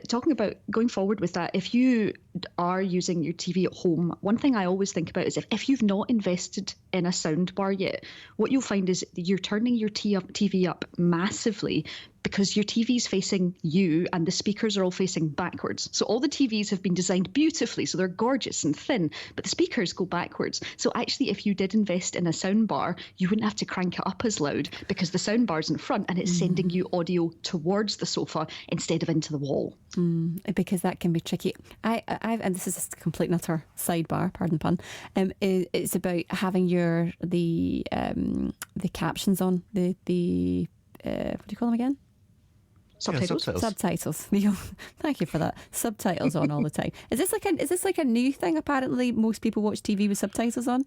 talking about going forward with that, if you are using your TV at home, one thing I always think about is if you've not invested in a sound bar yet, what you'll find is that you're turning your TV up massively because your TV's facing you and the speakers are all facing backwards. So all the TVs have been designed beautifully, so they're gorgeous and thin, but the speakers go backwards. So actually, if you did invest in a sound bar, you wouldn't have to crank it up as loud because the sound bar's in front and it's sending you audio towards the sofa instead of into the wall. Because that can be tricky. And this is a complete and utter sidebar, pardon the pun. It's about having the captions on, the what do you call them again? Subtitles. Yeah, Subtitles. Thank you for that. Subtitles on all the time. Is this like a new thing? Apparently, most people watch TV with subtitles on.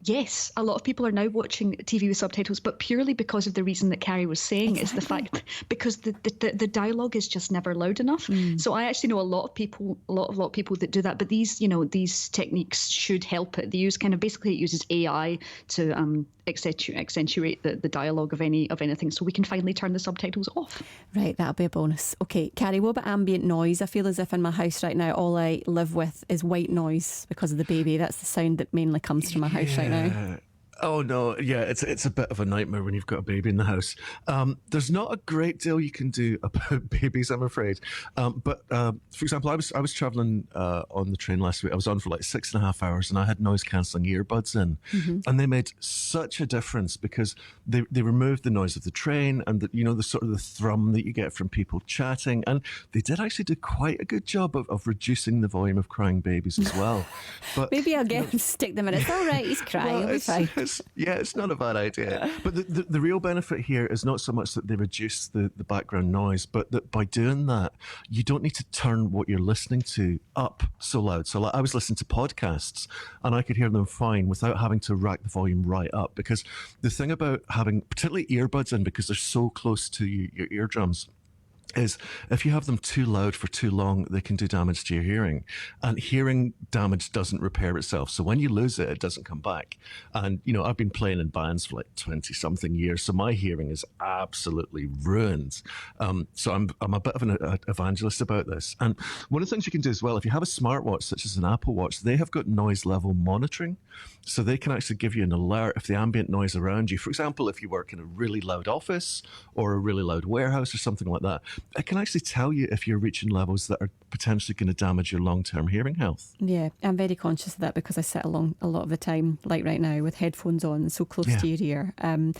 Yes, a lot of people are now watching TV with subtitles, but purely because of the reason that Carrie was saying is the fact because the dialogue is just never loud enough. So I actually know a lot of people that do that, but these techniques should help it. They use basically it uses AI to accentuate the dialogue of anything, so we can finally turn the subtitles off. Right, that'll be a bonus. Okay, Carrie, what about ambient noise? I feel as if in my house right now, all I live with is white noise because of the baby. That's the sound that mainly comes from my house right now. Oh no, yeah, it's a bit of a nightmare when you've got a baby in the house. There's not a great deal you can do about babies, I'm afraid. But for example, I was traveling on the train last week. I was on for like 6.5 hours, and I had noise cancelling earbuds in, and they made such a difference because they removed the noise of the train and the sort of the thrum that you get from people chatting, and they did actually do quite a good job of reducing the volume of crying babies as well. But maybe I'll stick them in. It's all right. He's crying. He'll be fine. It's not a bad idea. But the real benefit here is not so much that they reduce the background noise, but that by doing that, you don't need to turn what you're listening to up so loud. So like, I was listening to podcasts and I could hear them fine without having to rack the volume right up. Because the thing about having particularly earbuds in, because they're so close to your eardrums, is if you have them too loud for too long, they can do damage to your hearing. And hearing damage doesn't repair itself. So when you lose it, it doesn't come back. And, I've been playing in bands for like 20-something years, so my hearing is absolutely ruined. So I'm a bit of an evangelist about this. And one of the things you can do as well, if you have a smartwatch, such as an Apple Watch, they have got noise level monitoring. So they can actually give you an alert if the ambient noise around you, for example, if you work in a really loud office or a really loud warehouse or something like that, it can actually tell you if you're reaching levels that are potentially going to damage your long-term hearing health. Yeah, I'm very conscious of that because I sit along a lot of the time, like right now, with headphones on, so close to your ear. And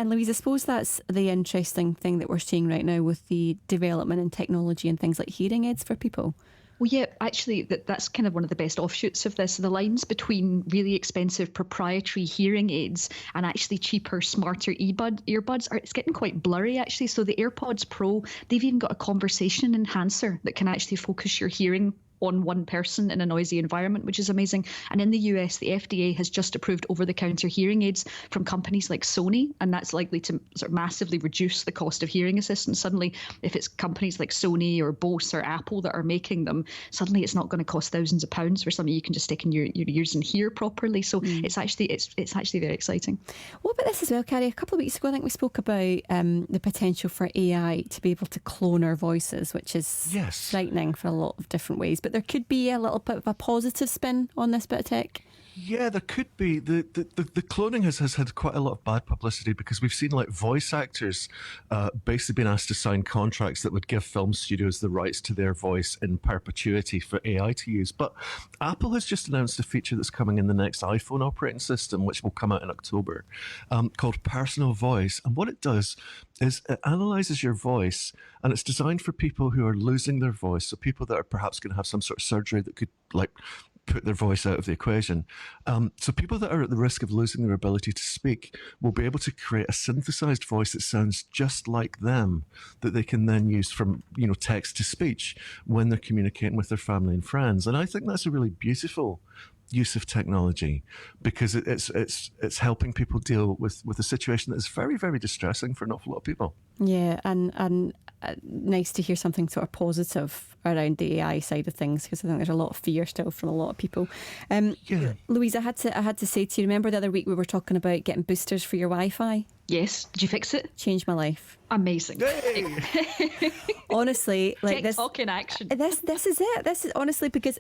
Louise, I suppose that's the interesting thing that we're seeing right now with the development in technology and things like hearing aids for people. Well, yeah, actually, that's kind of one of the best offshoots of this. The lines between really expensive proprietary hearing aids and actually cheaper, smarter earbuds it's getting quite blurry, actually. So the AirPods Pro, they've even got a conversation enhancer that can actually focus your hearing on one person in a noisy environment, which is amazing. And in the US, the FDA has just approved over-the-counter hearing aids from companies like Sony, and that's likely to sort of massively reduce the cost of hearing assistance. Suddenly, if it's companies like Sony or Bose or Apple that are making them, suddenly it's not going to cost thousands of pounds for something you can just stick in your ears and hear properly. So it's actually very exciting. What about this as well, Carrie? A couple of weeks ago, I think we spoke about the potential for AI to be able to clone our voices, which is frightening for a lot of different ways. But there could be a little bit of a positive spin on this bit of tech. Yeah, there could be. The cloning has had quite a lot of bad publicity because we've seen like voice actors basically being asked to sign contracts that would give film studios the rights to their voice in perpetuity for AI to use. But Apple has just announced a feature that's coming in the next iPhone operating system, which will come out in October, called Personal Voice. And what it does is it analyzes your voice, and it's designed for people who are losing their voice, so people that are perhaps going to have some sort of surgery that could put their voice out of the equation. So people that are at the risk of losing their ability to speak will be able to create a synthesized voice that sounds just like them, that they can then use from text to speech when they're communicating with their family and friends. And I think that's a really beautiful use of technology, because it's helping people deal with a situation that is very, very distressing for an awful lot of people. Yeah, and nice to hear something sort of positive around the AI side of things, because I think there's a lot of fear still from a lot of people. Louise, I had to say to you, remember the other week we were talking about getting boosters for your Wi-Fi? Yes. Did you fix it? Changed my life. Amazing. Honestly, like this. TikTok in action. This is it. This is honestly, because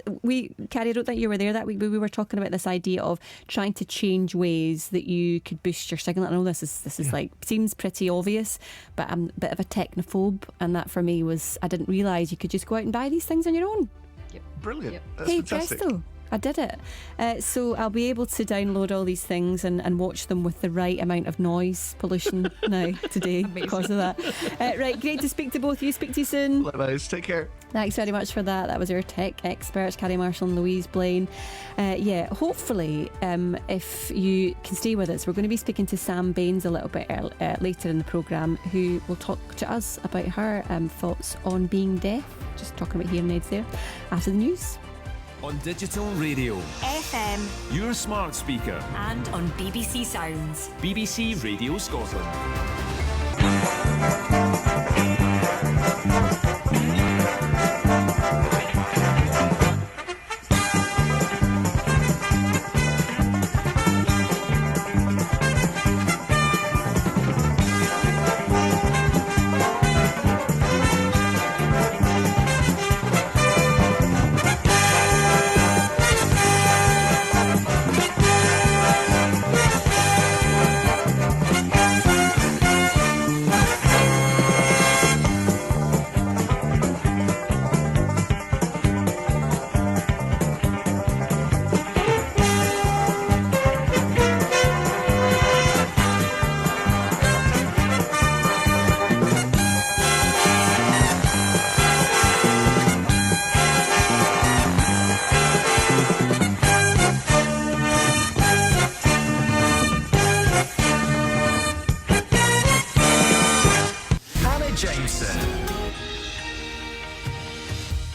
Carrie, I don't think you were there that week, but we were talking about this idea of trying to change ways that you could boost your signal. I know this is like, seems pretty obvious, but I'm a bit of a technophobe, and that for me was, I didn't realise you could just go out and buy these things on your own. Yep. Brilliant. Yep. That's Hey, fantastic. presto. I did it. So I'll be able to download all these things and watch them with the right amount of noise pollution now today because of that. Right, great to speak to both of you. Speak to you soon. Likewise, take care. Thanks very much for that. That was our tech experts, Carrie Marshall and Louise Blaine. Hopefully, if you can stay with us, we're going to be speaking to Sam Baines a little bit later in the programme, who will talk to us about her thoughts on being deaf. Just talking about hearing aids there. After the news. On digital radio, FM, your smart speaker, and on BBC Sounds. BBC Radio Scotland.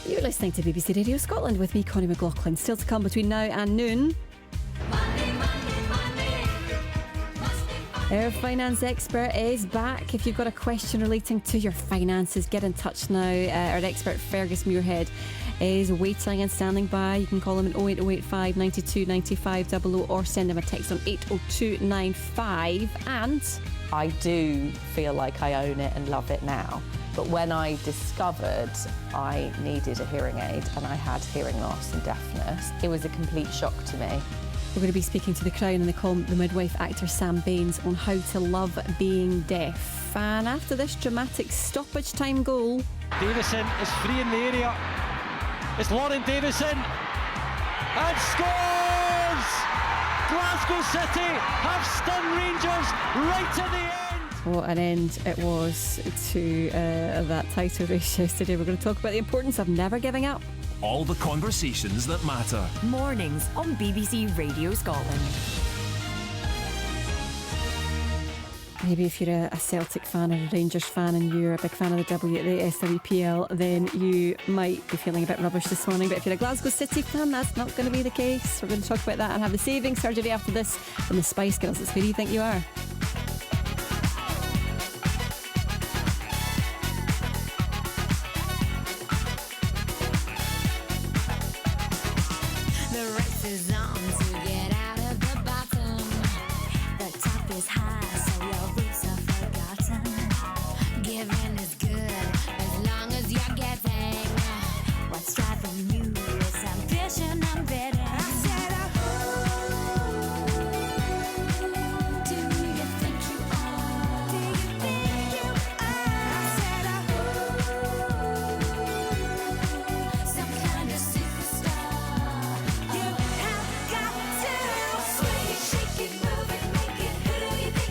You're listening to BBC Radio Scotland with me, Connie McLaughlin. Still to come between now and noon. Our finance expert is back. If you've got a question relating to your finances, get in touch now. Our expert Fergus Muirhead is waiting and standing by. You can call him at 08085 92 95 00 or send him a text on 80295. And I do feel like I own it and love it now. But when I discovered I needed a hearing aid and I had hearing loss and deafness, it was a complete shock to me. we're going to be speaking to the Crown and the midwife actor Sam Baines on how to love being deaf. And after this dramatic stoppage time goal, Davison is free in the area. It's Lauren Davison and scores! Glasgow City have stunned Rangers right at the end. what an end it was to that title race yesterday. We're going to talk about the importance of never giving up. All the conversations that matter. Mornings on BBC Radio Scotland. Maybe if you're a Celtic fan or a Rangers fan and you're a big fan of the SWPL, then you might be feeling a bit rubbish this morning. But if you're a Glasgow City fan, that's not going to be the case. We're going to talk about that and have the saving surgery after this from the Spice Girls. It's Who Do You Think You Are? The race is on to get out of the bottom. The top is high, so your roots are forgotten. Giving is good as long as you're getting. What's driving you is ambition and bidding. I said, do you think you are? Do you think you are? I said, some kind of superstar. You have got to swing it, shake it, move it, make it. Who do you think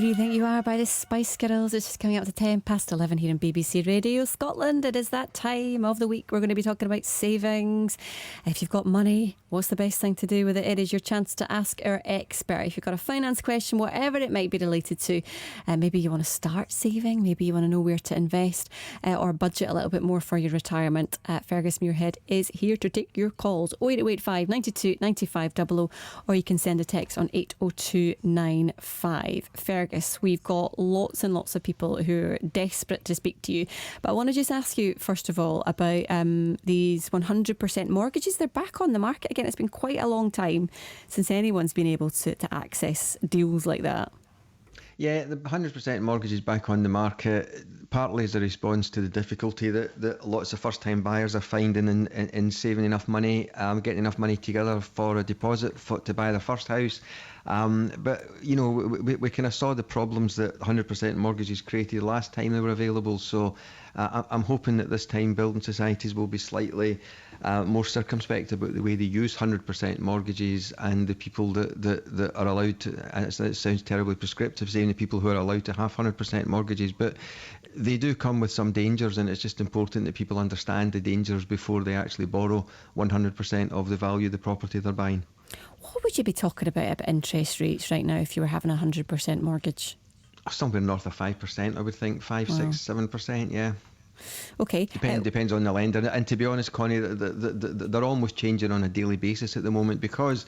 Who do you think you are by the Spice Girls? It's just coming up to 10 past 11 here on BBC Radio Scotland. It is that time of the week we're going to be talking about savings. If you've got money, what's the best thing to do with it? It is your chance to ask our expert. If you've got a finance question, whatever it might be related to, maybe you want to start saving, maybe you want to know where to invest or budget a little bit more for your retirement, Fergus Muirhead is here to take your calls. 08085 92 95 00, or you can send a text on 80295. Fergus, we've got lots and lots of people who are desperate to speak to you, but I want to just ask you first of all about these 100% mortgages. They're back on the market again. It's been quite a long time since anyone's been able to access deals like that. Yeah, the 100% mortgage is back on the market, partly as a response to the difficulty that lots of first-time buyers are finding in saving enough money, getting enough money together for a deposit to buy their first house. But, you know, we kind of saw the problems that 100% mortgages created last time they were available. So I'm hoping that this time building societies will be slightly more circumspect about the way they use 100% mortgages, and the people that are allowed to, and it sounds terribly prescriptive saying the people who are allowed to have 100% mortgages, but they do come with some dangers, and it's just important that people understand the dangers before they actually borrow 100% of the value of the property they're buying. What would you be talking about interest rates right now if you were having a 100% mortgage? Somewhere north of 5%, I would think. 5, 6, 7%, yeah. Okay. Depends on the lender. And to be honest, Connie, they're almost changing on a daily basis at the moment because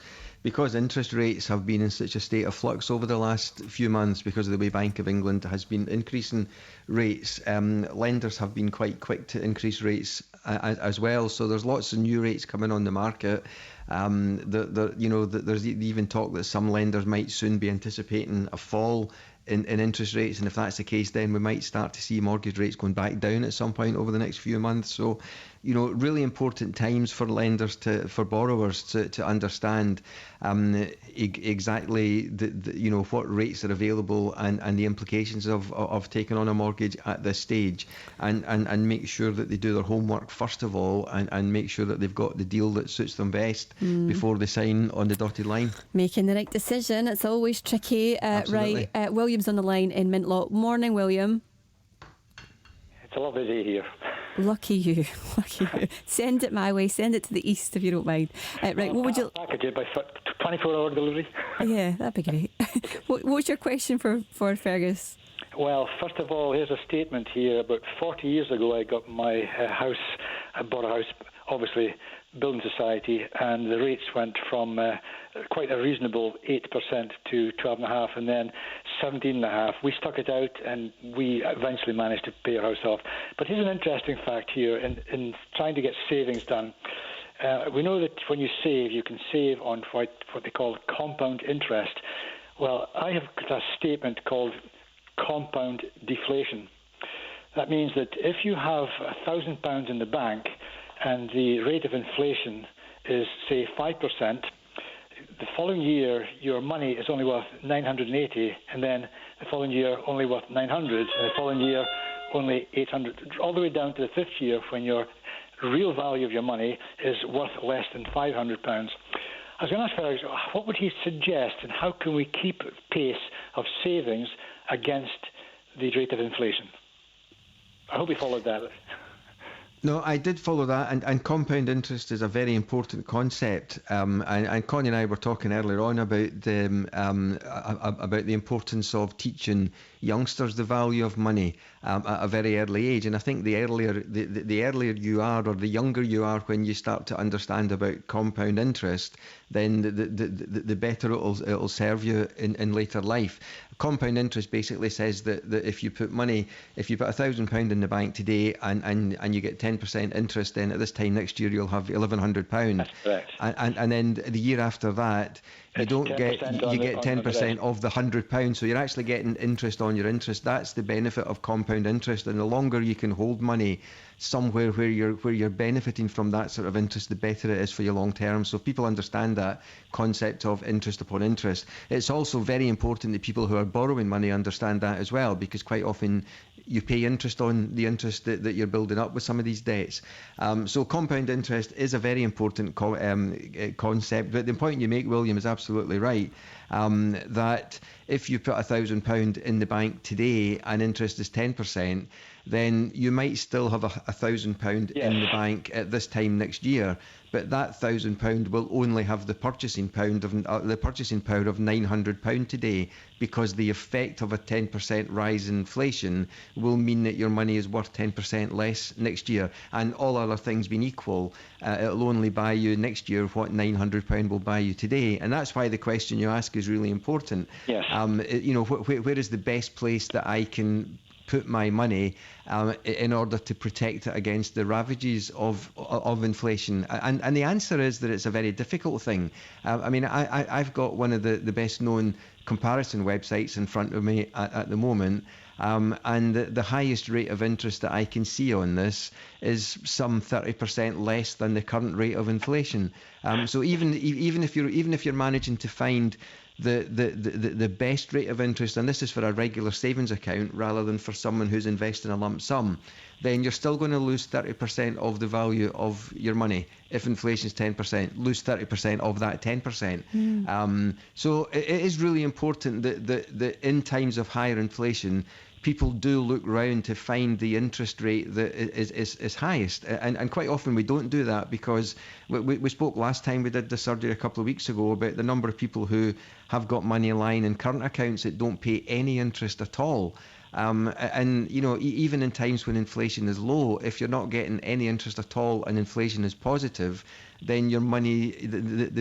interest rates have been in such a state of flux over the last few months because of the way Bank of England has been increasing rates. Lenders have been quite quick to increase rates as well. So there's lots of new rates coming on the market. There's even talk that some lenders might soon be anticipating a fall in interest rates, and if that's the case, then we might start to see mortgage rates going back down at some point over the next few months. So, you know, really important times for lenders for borrowers to understand exactly what rates are available and the implications of taking on a mortgage at this stage, and make sure that they do their homework first of all, and make sure that they've got the deal that suits them best before they sign on the dotted line. Making the right decision, it's always tricky. Right, William's on the line in Mintlaw. Morning, William. It's a lovely day here. Lucky you. Send it my way. Send it to the east if you don't mind. Right, what would you... I could do it by 24-hour delivery. Yeah, that'd be great. What's your question for Fergus? Well, first of all, here's a statement here. About 40 years ago, I got my house. I bought a house, obviously, building society, and the rates went from quite a reasonable 8% to 12.5%, and then 17.5%. We stuck it out, and we eventually managed to pay our house off. But here's an interesting fact here. In trying to get savings done, we know that when you save, you can save on what they call compound interest. Well, I have a statement called compound deflation. That means that if you have £1,000 in the bank and the rate of inflation is, say, 5%, the following year your money is only worth 980, and then the following year only worth 900, and the following year only 800, all the way down to the fifth year when your real value of your money is worth less than £500. I was going to ask Fergus, what would he suggest, and how can we keep pace of savings against the rate of inflation? I hope he followed that. No, I did follow that, and compound interest is a very important concept. And Connie and I were talking earlier on about the importance of teaching youngsters the value of money at a very early age. And I think the earlier you are, or the younger you are, when you start to understand about compound interest, then the better it'll serve you in later life. Compound interest basically says that if you put £1,000 in the bank today and you get 10% interest, then at this time next year you'll have £1,100. That's correct. And then the year after that, you get 10% of the £100, so you're actually getting interest on your interest. That's the benefit of compound interest, and the longer you can hold money somewhere where you're benefiting from that sort of interest, the better it is for you long term. So people understand that concept of interest upon interest. It's also very important that people who are borrowing money understand that as well, because quite often you pay interest on the interest that you're building up with some of these debts. So compound interest is a very important concept. But the point you make, William, is absolutely right. That if you put £1,000 in the bank today and interest is 10%, then you might still have £1,000 in the bank at this time next year, but that £1,000 will only have the purchasing power of £900 today, because the effect of a 10% rise in inflation will mean that your money is worth 10% less next year. And all other things being equal, it'll only buy you next year what £900 will buy you today. And that's why the question you ask is really important. Yes. Where is the best place that I can put my money in order to protect it against the ravages of inflation? And the answer is that it's a very difficult thing. I've got one of the best known comparison websites in front of me at the moment, and the highest rate of interest that I can see on this is some 30% less than the current rate of inflation. So even if you're managing to find the best rate of interest, and this is for a regular savings account rather than for someone who's investing a lump sum, then you're still going to lose 30% of the value of your money. If inflation is 10%, lose 30% of that 10%. So it is really important that in times of higher inflation, people do look round to find the interest rate that is highest. And quite often we don't do that, because we spoke last time we did the surgery a couple of weeks ago about the number of people who have got money lying in current accounts that don't pay any interest at all. And even in times when inflation is low, if you're not getting any interest at all and inflation is positive, then your money,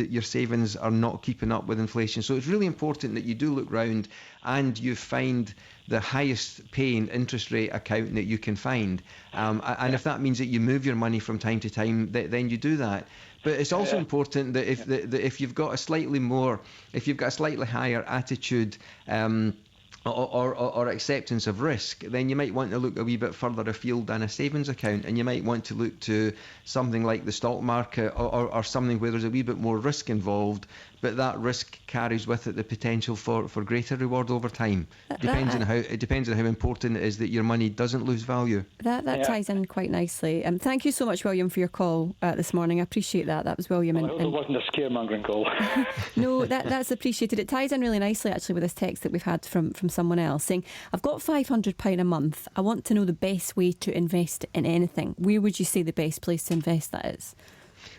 your savings are not keeping up with inflation. So it's really important that you do look round and you find the highest paying interest rate account that you can find. And if that means that you move your money from time to time, then you do that. But it's also important that if you've got a slightly higher attitude or acceptance of risk, then you might want to look a wee bit further afield than a savings account, and you might want to look to something like the stock market or something where there's a wee bit more risk involved, but that risk carries with it the potential for greater reward over time. It depends on how important it is that your money doesn't lose value. That ties in quite nicely. Thank you so much, William, for your call this morning. I appreciate that. That was William. I hope it wasn't a scaremongering call. No, that's appreciated. It ties in really nicely actually with this text that we've had from someone else saying, I've got £500 a month. I want to know the best way to invest in anything. Where would you say the best place to invest that is?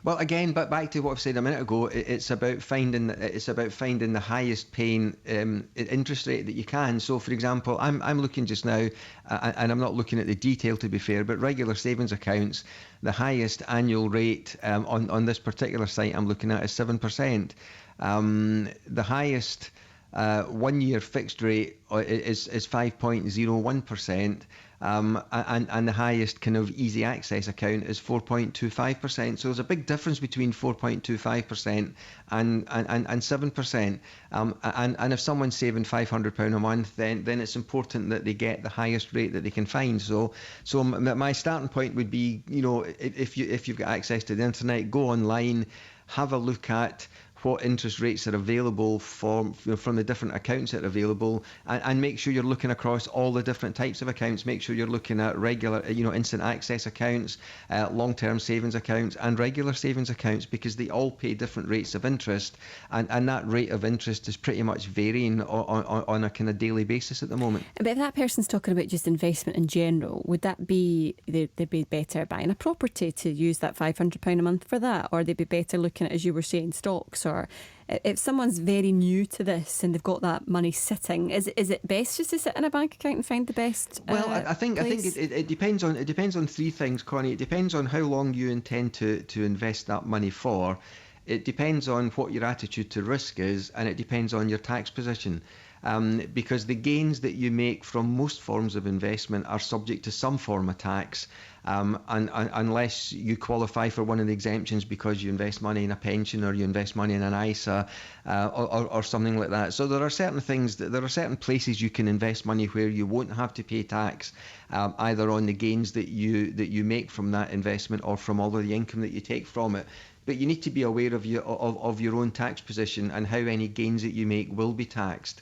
Well, again, but back to what I've said a minute ago, it's about finding the highest paying interest rate that you can. So, for example, I'm looking just now, and I'm not looking at the detail to be fair, but regular savings accounts, the highest annual rate on this particular site I'm looking at is 7%. The highest 1 year fixed rate is 5.01%. And the highest kind of easy access account is 4.25%. So there's a big difference between 4.25% and 7%. And if someone's saving £500 a month, then it's important that they get the highest rate that they can find. So my starting point would be, if you've got access to the internet, go online, have a look at what interest rates are available from the different accounts that are available, and make sure you're looking across all the different types of accounts. Make sure you're looking at regular, instant access accounts, long-term savings accounts, and regular savings accounts, because they all pay different rates of interest, and that rate of interest is pretty much varying on a kind of daily basis at the moment. But if that person's talking about just investment in general, would that be they'd be better buying a property to use that £500 a month for that, or they'd be better looking at, as you were saying, stocks? Or if someone's very new to this and they've got that money sitting, is it best just to sit in a bank account and find the best? Well, I think it depends on three things, Connie. It depends on how long you intend to invest that money for. It depends on what your attitude to risk is, and it depends on your tax position. Because the gains that you make from most forms of investment are subject to some form of tax, and unless you qualify for one of the exemptions because you invest money in a pension or you invest money in an ISA or something like that. So there are certain places you can invest money where you won't have to pay tax, either on the gains that you make from that investment or from all of the income that you take from it. But you need to be aware of your own tax position and how any gains that you make will be taxed.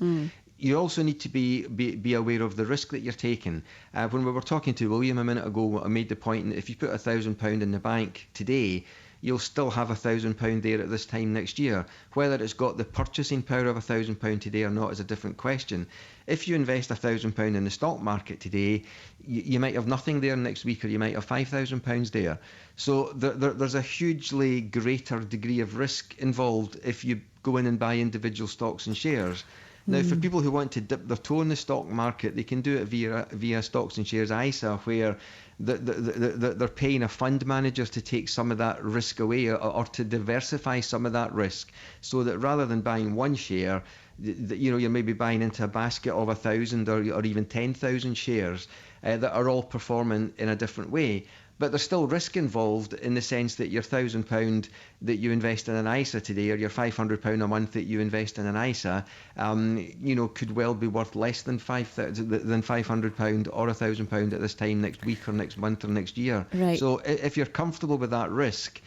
you also need to be aware of the risk that you're taking. When we were talking to William a minute ago, I made the point that if you put £1,000 in the bank today, you'll still have £1,000 there at this time next year. Whether it's got the purchasing power of £1,000 today or not is a different question. If you invest £1,000 in the stock market today, you might have nothing there next week, or you might have £5,000 there. So there's a hugely greater degree of risk involved if you go in and buy individual stocks and shares. Now, for people who want to dip their toe in the stock market, they can do it via Stocks and Shares ISA, where they're paying a fund manager to take some of that risk away, or to diversify some of that risk, so that rather than buying one share, you're maybe buying into a basket of 1,000 or even 10,000 shares that are all performing in a different way. But there's still risk involved, in the sense that your £1,000 that you invest in an ISA today, or your £500 a month that you invest in an ISA, could well be worth less than £500 or £1,000 at this time next week or next month or next year. Right. So if you're comfortable with that risk,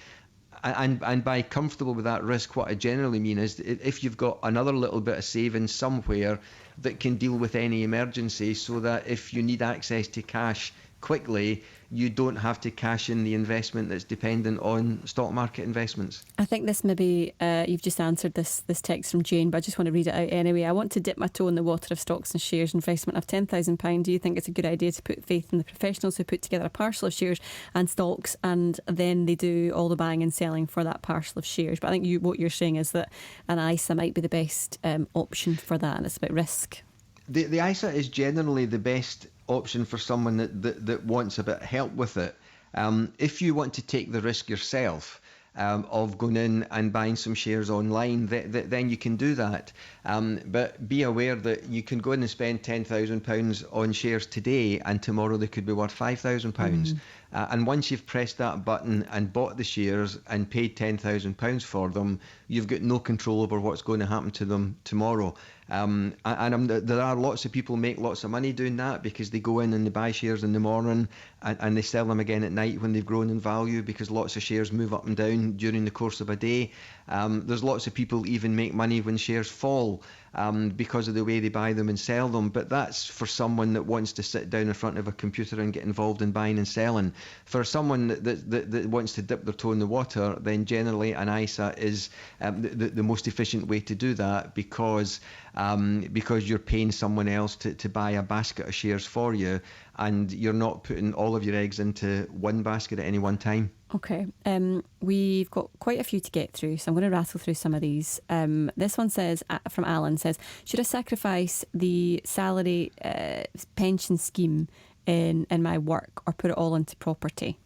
and by comfortable with that risk, what I generally mean is if you've got another little bit of savings somewhere that can deal with any emergency, so that if you need access to cash quickly, you don't have to cash in the investment that's dependent on stock market investments. I think this maybe, you've just answered this text from Jane, but I just want to read it out anyway. I want to dip my toe in the water of stocks and shares investment of £10,000. Do you think it's a good idea to put faith in the professionals who put together a parcel of shares and stocks, and then they do all the buying and selling for that parcel of shares? But I think what you're saying is that an ISA might be the best option for that, and it's about risk. The ISA is generally the best option for someone that wants a bit of help with it. If you want to take the risk yourself of going in and buying some shares online, then you can do that. But be aware that you can go in and spend £10,000 on shares today, and tomorrow they could be worth £5,000. And once you've pressed that button and bought the shares and paid £10,000 for them, you've got no control over what's going to happen to them tomorrow. There are lots of people make lots of money doing that, because they go in and they buy shares in the morning and they sell them again at night when they've grown in value, because lots of shares move up and down during the course of a day. There's lots of people even make money when shares fall, because of the way they buy them and sell them. But that's for someone that wants to sit down in front of a computer and get involved in buying and selling. For someone that wants to dip their toe in the water, then generally an ISA is the most efficient way to do that, because you're paying someone else to buy a basket of shares for you, and you're not putting all of your eggs into one basket at any one time. Okay, we've got quite a few to get through, so I'm going to rattle through some of these. This one says, from Alan, says, should I sacrifice the salary pension scheme in my work, or put it all into property?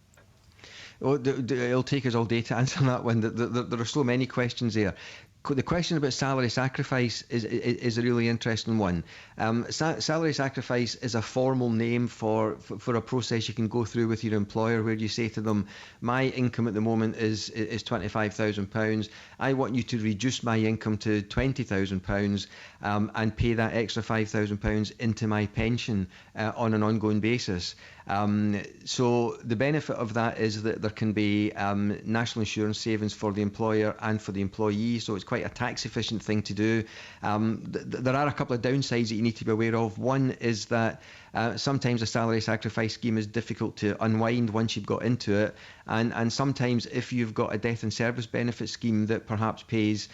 Oh, it'll take us all day to answer that one. There are so many questions there. The question about salary sacrifice is a really interesting one. Salary sacrifice is a formal name for a process you can go through with your employer, where you say to them, my income at the moment is £25,000. I want you to reduce my income to £20,000 and pay that extra £5,000 into my pension on an ongoing basis. So the benefit of that is that there can be national insurance savings for the employer and for the employee, so it's quite a tax efficient thing to do. There are a couple of downsides that you need to be aware of. One is that sometimes a salary sacrifice scheme is difficult to unwind once you've got into it, and sometimes if you've got a death and service benefit scheme that perhaps pays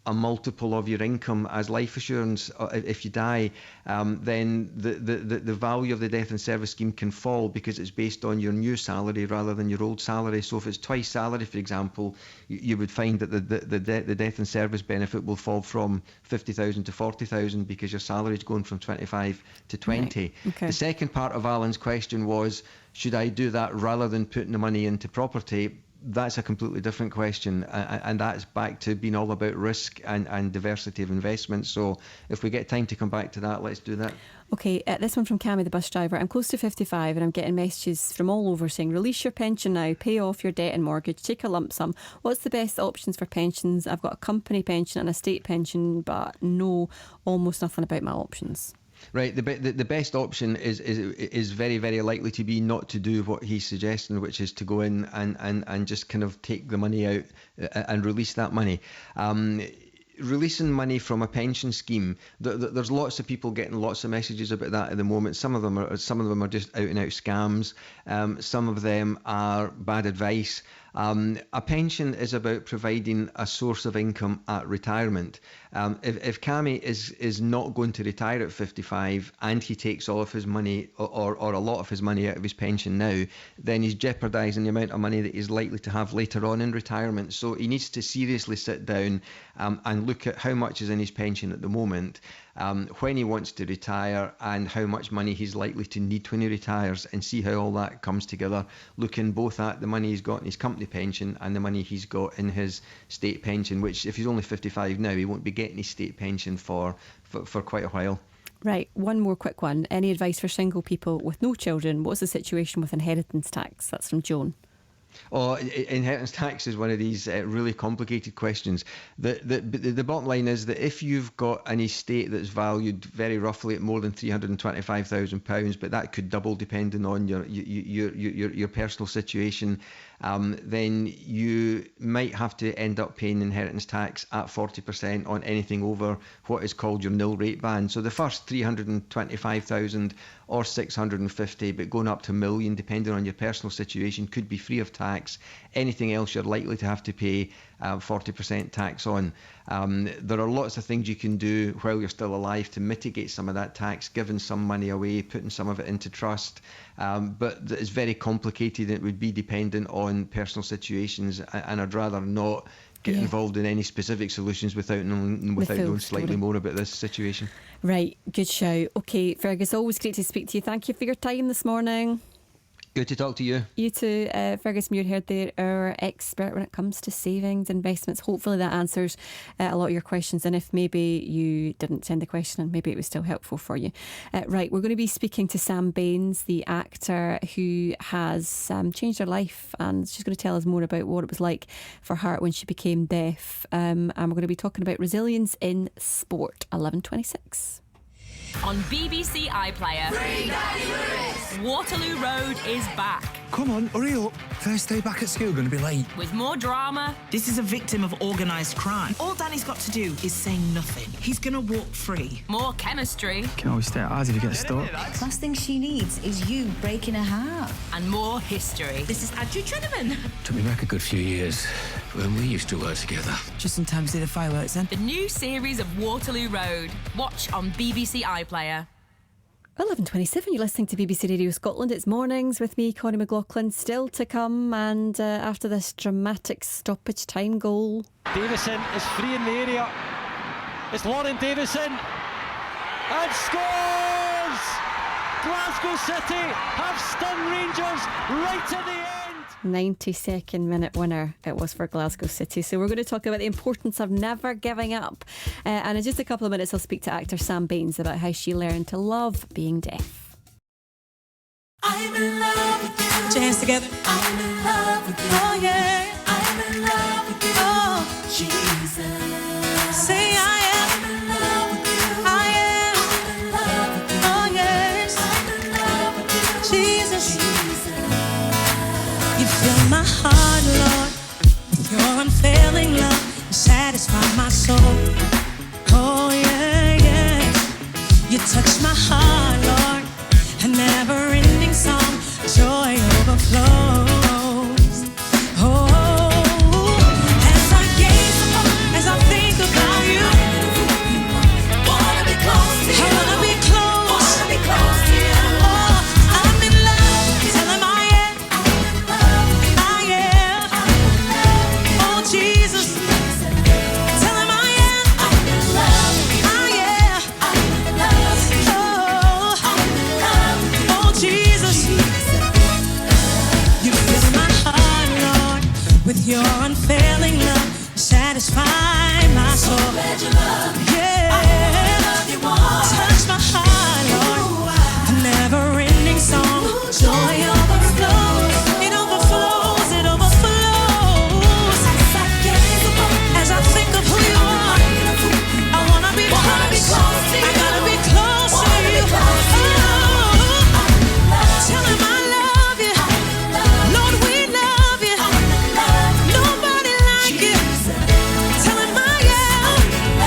a multiple of your income as life assurance if you die, then the value of the death and service scheme can fall, because it's based on your new salary rather than your old salary. So if it's twice salary, for example, you would find that the death and service benefit will fall from 50,000 to 40,000, because your salary is going from 25 to 20. Right. Okay. The second part of Alan's question was, should I do that rather than putting the money into property? That's a completely different question, and that's back to being all about risk and diversity of investment. So if we get time to come back to that, let's do that. Okay, this one from Cammy, the bus driver. I'm close to 55 and I'm getting messages from all over saying, release your pension now, pay off your debt and mortgage, take a lump sum. What's the best options for pensions? I've got a company pension and a state pension, but know almost nothing about my options. Right, the best option is very, very likely to be not to do what he's suggesting, which is to go in and just kind of take the money out and release that money. releasing money from a pension scheme, there's lots of people getting lots of messages about that at the moment. Some of them are just out and out scams. Some of them are bad advice. A pension is about providing a source of income at retirement. If Cammy is not going to retire at 55 and he takes all of his money or a lot of his money out of his pension now, then he's jeopardising the amount of money that he's likely to have later on in retirement. So he needs to seriously sit down and look at how much is in his pension at the moment, when he wants to retire, and how much money he's likely to need when he retires, and see how all that comes together, looking both at the money he's got in his company pension and the money he's got in his state pension, which if he's only 55 now, he won't be getting his state pension for quite a while. Right, one more quick one. Any advice for single people with no children? What's the situation with inheritance tax? That's from Joan. Oh, inheritance tax is one of these really complicated questions. The bottom line is that if you've got an estate that's valued very roughly at more than £325,000, but that could double depending on your personal situation, then you might have to end up paying inheritance tax at 40% on anything over what is called your nil rate band. So the first 325,000 or 650, but going up to $1 million, depending on your personal situation, could be free of tax. Anything else you're likely to have to pay 40% tax on. There are lots of things you can do while you're still alive to mitigate some of that tax, giving some money away, putting some of it into trust, but it's very complicated. It would be dependent on personal situations, and I'd rather not get involved in any specific solutions without knowing slightly more about this situation. Right, good show. Okay, Fergus, always great to speak to you. Thank you for your time this morning. Good to talk to you. You too. Fergus Muirhead there, our expert when it comes to savings, investments. Hopefully that answers a lot of your questions, and if maybe you didn't send the question, and maybe it was still helpful for you. Right, we're going to be speaking to Sam Baines, the actor who has changed her life, and she's going to tell us more about what it was like for her when she became deaf, and we're going to be talking about resilience in sport. 11:26. On BBC iPlayer, Waterloo Road is back. Come on, hurry up. First day back at school, going to be late. With more drama. This is a victim of organised crime. All Danny's got to do is say nothing. He's going to walk free. More chemistry. Can always stay at ours if you get stuck. Last thing she needs is you breaking her heart. And more history. This is Andrew Treneman. Took me back a good few years when we used to work together. Just in time to see the fireworks then. The new series of Waterloo Road. Watch on BBC iPlayer. 11:27, you're listening to BBC Radio Scotland. It's mornings with me, Connie McLaughlin, still to come, and after this dramatic stoppage time goal. Davison is free in the area. It's Lauren Davison, and scores! Glasgow City have stung Rangers right to the end. 92nd minute winner it was for Glasgow City. So we're going to talk about the importance of never giving up, and in just a couple of minutes I'll speak to actor Sam Baines about how she learned to love being deaf. I'm in love with you. Put your hands together. I'm in love with you. Oh yeah. I'm in love with you. Oh Jesus. Say I am. I'm in love with you. I am. I'm in love with you. Oh yes. I'm in love with you. Jesus. You fill my heart, Lord, with your unfailing love. You satisfy my soul. Oh yeah, yeah. You touch my heart, Lord. A never-ending song. Joy overflows. Oh, as I gaze upon, as I think about you, Wanna be close to you. I wanna be close. Wanna be close to you. Oh, I'm in love. Tell him I am. I am. Oh, Jesus. Tell him I am. I'm in love with you. I am. I'm in love with you. Oh, I'm in love with you. oh, Jesus. You fill my heart, Lord, with your unfailing love. You satisfy my soul. Glad you love me. Yeah. I love you more. Touch my heart, Lord. A never-ending song. Joy overflows. It overflows. It overflows. As I think of who you are, I wanna be close. I gotta be close to you. Oh, tell him I love you. Lord, we love you. Nobody like you. Tell him I am.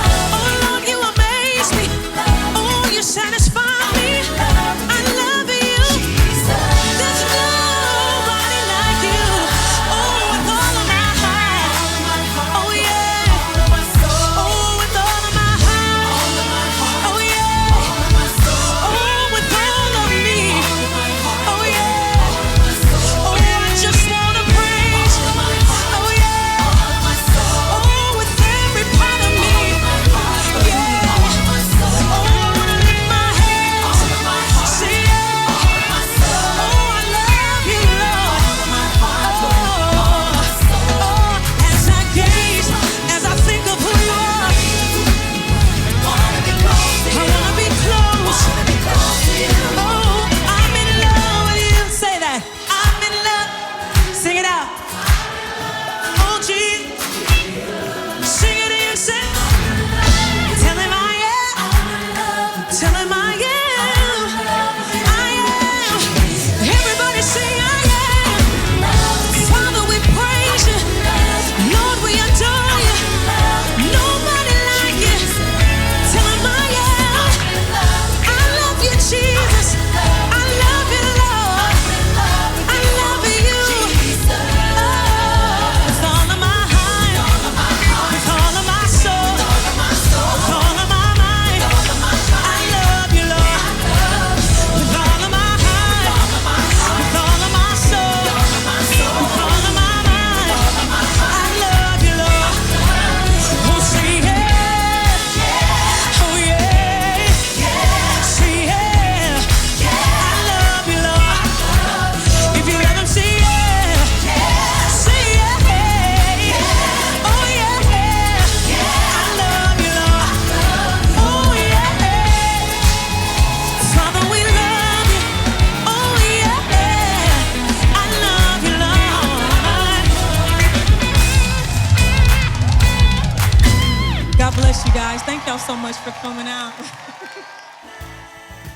Thank y'all so much for coming out.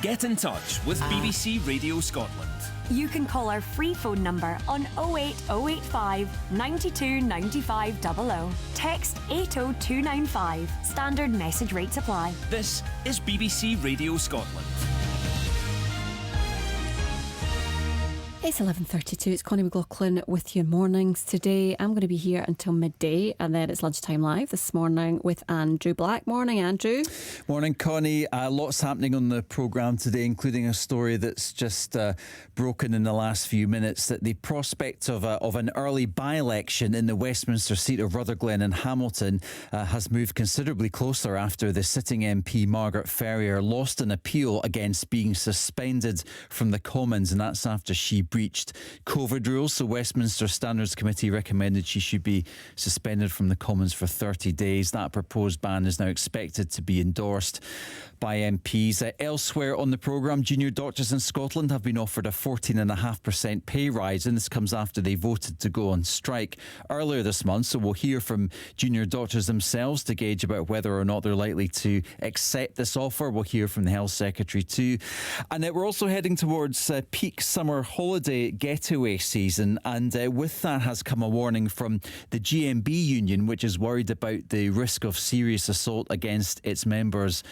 Get in touch with BBC Radio Scotland. You can call our free phone number on 08085 92 95 00. Text 80295. Standard message rates apply. This is BBC Radio Scotland. It's 11:32. It's Connie McLaughlin with you mornings. Today I'm going to be here until midday, and then it's lunchtime live this morning with Andrew Black. Morning, Andrew. Morning, Connie. Lots happening on the programme today, including a story that's just broken in the last few minutes, that the prospect of an early by-election in the Westminster seat of Rutherglen and Hamilton has moved considerably closer after the sitting MP Margaret Ferrier lost an appeal against being suspended from the Commons, and that's after she breached COVID rules. So Westminster Standards Committee recommended she should be suspended from the Commons for 30 days. That proposed ban is now expected to be endorsed by MPs. Elsewhere on the programme, junior doctors in Scotland have been offered a 14.5% pay rise, and this comes after they voted to go on strike earlier this month. So we'll hear from junior doctors themselves to gauge about whether or not they're likely to accept this offer. We'll hear from the Health Secretary too. And we're also heading towards peak summer holiday getaway season, and with that has come a warning from the GMB union, which is worried about the risk of serious assault against its members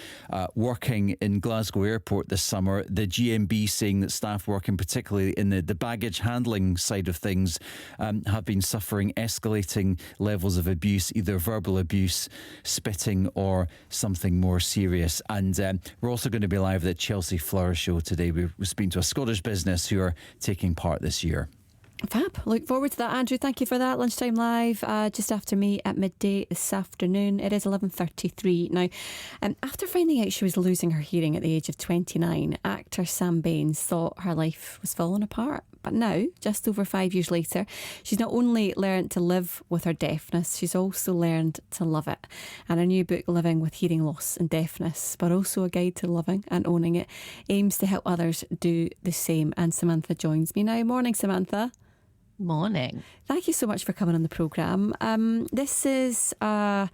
working in Glasgow Airport this summer. The GMB saying that staff working particularly in the baggage handling side of things have been suffering escalating levels of abuse, either verbal abuse, spitting or something more serious. And we're also going to be live at the Chelsea Flower Show today. We're speaking to a Scottish business who are taking part this year. Fab. Look forward to that, Andrew. Thank you for that. Lunchtime live just after me at midday this afternoon. It is 11:33 now. After finding out she was losing her hearing at the age of 29, actor Sam Baines thought her life was falling apart. But now, just over 5 years later, she's not only learned to live with her deafness, she's also learned to love it. And her new book, Living with Hearing Loss and Deafness, but also a guide to loving and owning it, aims to help others do the same. And Samantha joins me now. Morning, Samantha. Morning. Thank you so much for coming on the programme. This is a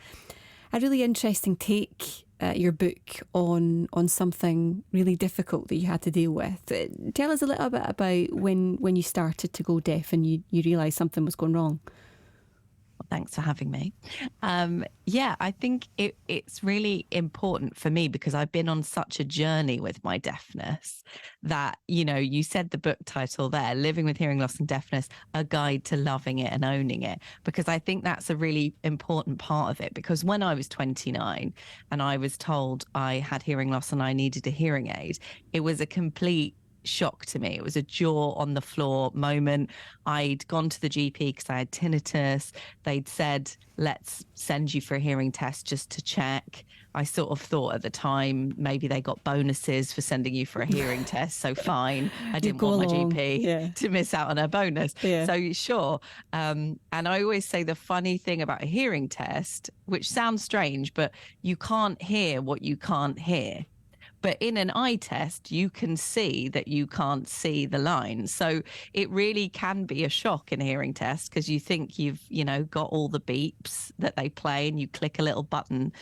really interesting take, your book, on something really difficult that you had to deal with. Tell us a little bit about when you started to go deaf and you realised something was going wrong. Thanks for having me. Yeah, I think it's really important for me because I've been on such a journey with my deafness that, you know, you said the book title there, Living with Hearing Loss and Deafness, a guide to loving it and owning it, because I think that's a really important part of it. Because when I was 29 and I was told I had hearing loss and I needed a hearing aid, it was a complete shock to me. It was a jaw on the floor moment. I'd gone to the GP because I had tinnitus. They'd said, let's send you for a hearing test just to check. I sort of thought at the time maybe they got bonuses for sending you for a hearing test, so fine. I didn't want my GP to miss out on a bonus. So sure. And I always say the funny thing about a hearing test, which sounds strange, but you can't hear what you can't hear. But in an eye test, you can see that you can't see the line. So it really can be a shock in a hearing test because you think you've, you know, got all the beeps that they play and you click a little button.